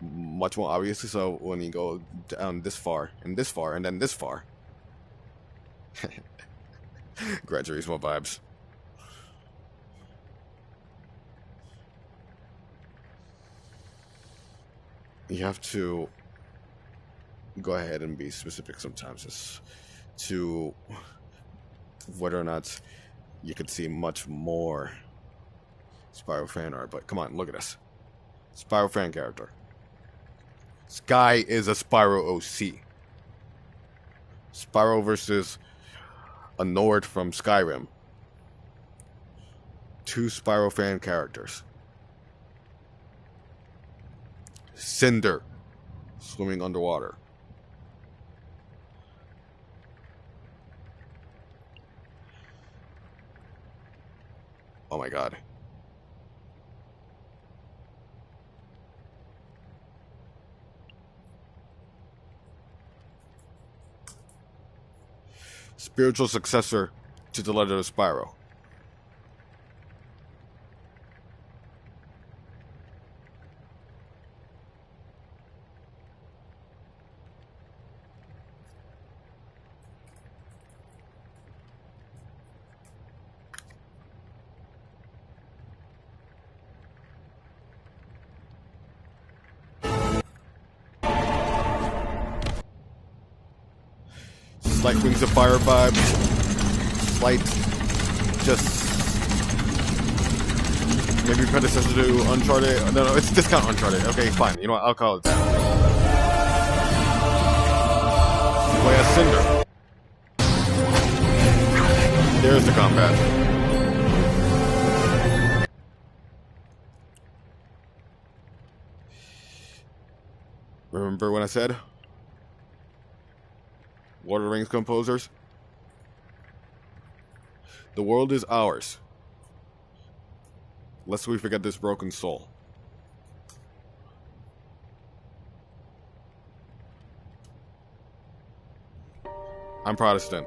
much more obviously so when you go down this far, and this far, and then this far. Gran Turismo vibes. You have to go ahead and be specific sometimes as to whether or not you could see much more Spyro fan art. But come on, look at this. Spyro fan character. Sky is a Spyro OC. Spyro versus a Nord from Skyrim. 2 Spyro fan characters. Cinder swimming underwater. Oh my god. Spiritual successor to the Legend of Spyro. Slight Wings of Fire vibes. Slight, just maybe predecessor to Uncharted. No, it's discount Uncharted. Okay, fine. You know what? I'll call it that. Play as Cinder. There's the combat. Remember when I said Lord of the Rings composers? The world is ours, lest we forget this broken soul. I'm Protestant.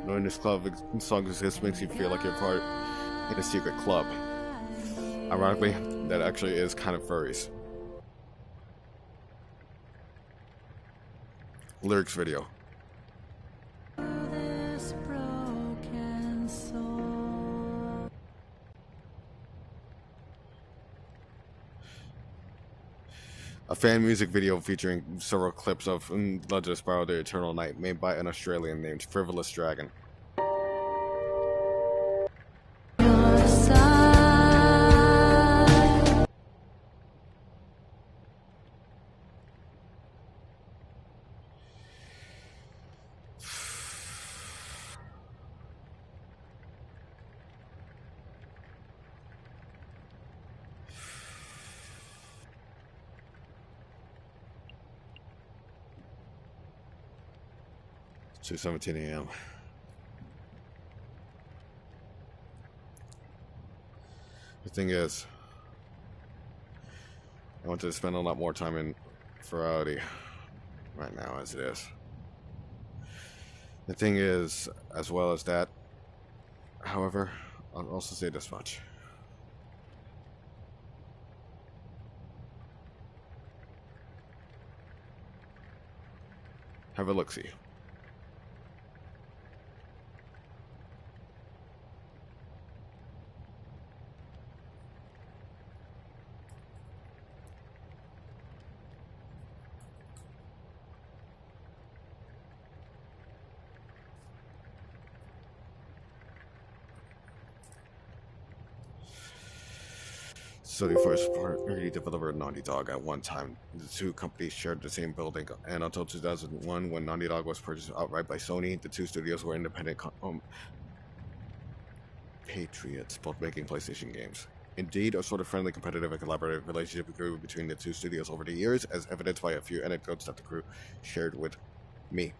Knowing this club song exists makes you feel like you're part in a secret club. Ironically, that actually is kind of furries. Lyrics video. A fan music video featuring several clips of Legend of Spyro the Eternal Night made by an Australian named Frivolous Dragon. It's 2:17 a.m. The thing is, I want to spend a lot more time in Ferrari right now as it is. The thing is, as well as that, however, I'll also say this much. Have a look-see. So the first party developer Naughty Dog. At one time, the two companies shared the same building, and until 2001, when Naughty Dog was purchased outright by Sony, the two studios were independent patriots, both making PlayStation games. Indeed, a sort of friendly, competitive, and collaborative relationship grew between the two studios over the years, as evidenced by a few anecdotes that the crew shared with Me.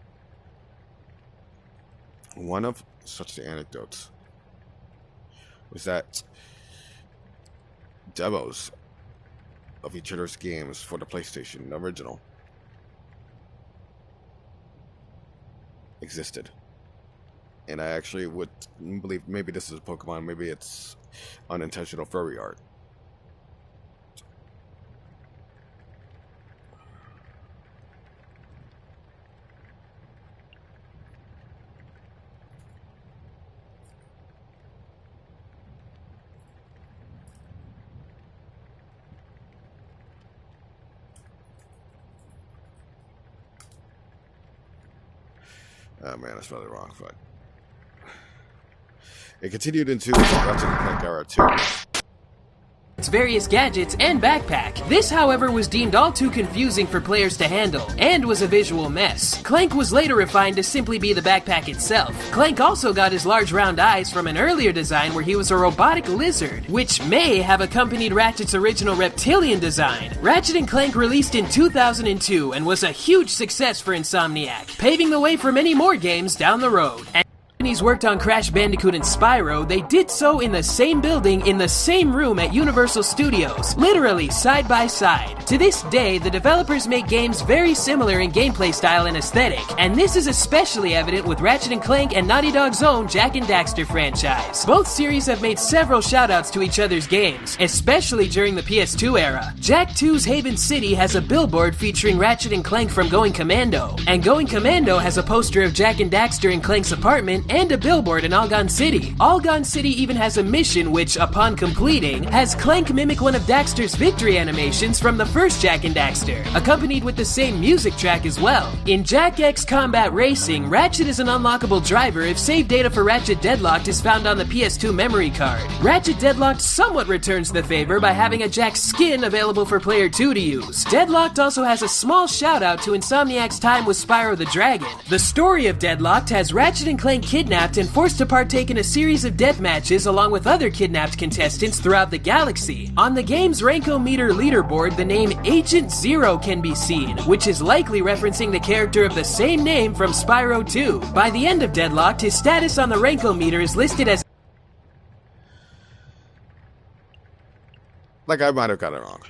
One of such the anecdotes was that demos of each other's games for the PlayStation original existed. And I actually would believe maybe this is a Pokemon, maybe it's unintentional furry art. Oh man, I spelled it wrong, but it continued into the Ratchet and Clank era too. Its various gadgets and backpack. This, however, was deemed all too confusing for players to handle, and was a visual mess. Clank was later refined to simply be the backpack itself. Clank also got his large round eyes from an earlier design where he was a robotic lizard, which may have accompanied Ratchet's original reptilian design. Ratchet & Clank released in 2002 and was a huge success for Insomniac, paving the way for many more games down the road. Companies worked on Crash Bandicoot and Spyro, they did so in the same building, in the same room at Universal Studios, literally side by side. To this day, the developers make games very similar in gameplay style and aesthetic, and this is especially evident with Ratchet & Clank and Naughty Dog's own Jak and Daxter franchise. Both series have made several shoutouts to each other's games, especially during the PS2 era. Jak 2's Haven City has a billboard featuring Ratchet & Clank from Going Commando, and Going Commando has a poster of Jak and Daxter in Clank's apartment and a billboard in Algon City. Algon City even has a mission which, upon completing, has Clank mimic one of Daxter's victory animations from the first Jak and Daxter, accompanied with the same music track as well. In Jak X Combat Racing, Ratchet is an unlockable driver if save data for Ratchet Deadlocked is found on the PS2 memory card. Ratchet Deadlocked somewhat returns the favor by having a Jak skin available for player 2 to use. Deadlocked also has a small shout out to Insomniac's time with Spyro the Dragon. The story of Deadlocked has Ratchet & Clank kidnapped and forced to partake in a series of death matches along with other kidnapped contestants throughout the galaxy. On the game's Rankometer leaderboard, the name Agent Zero can be seen, which is likely referencing the character of the same name from Spyro 2. By the end of Deadlocked, his status on the Rankometer is listed as... Like, I might have got it wrong.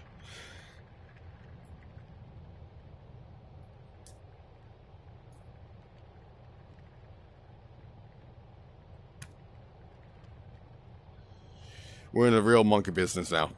We're in the real monkey business now.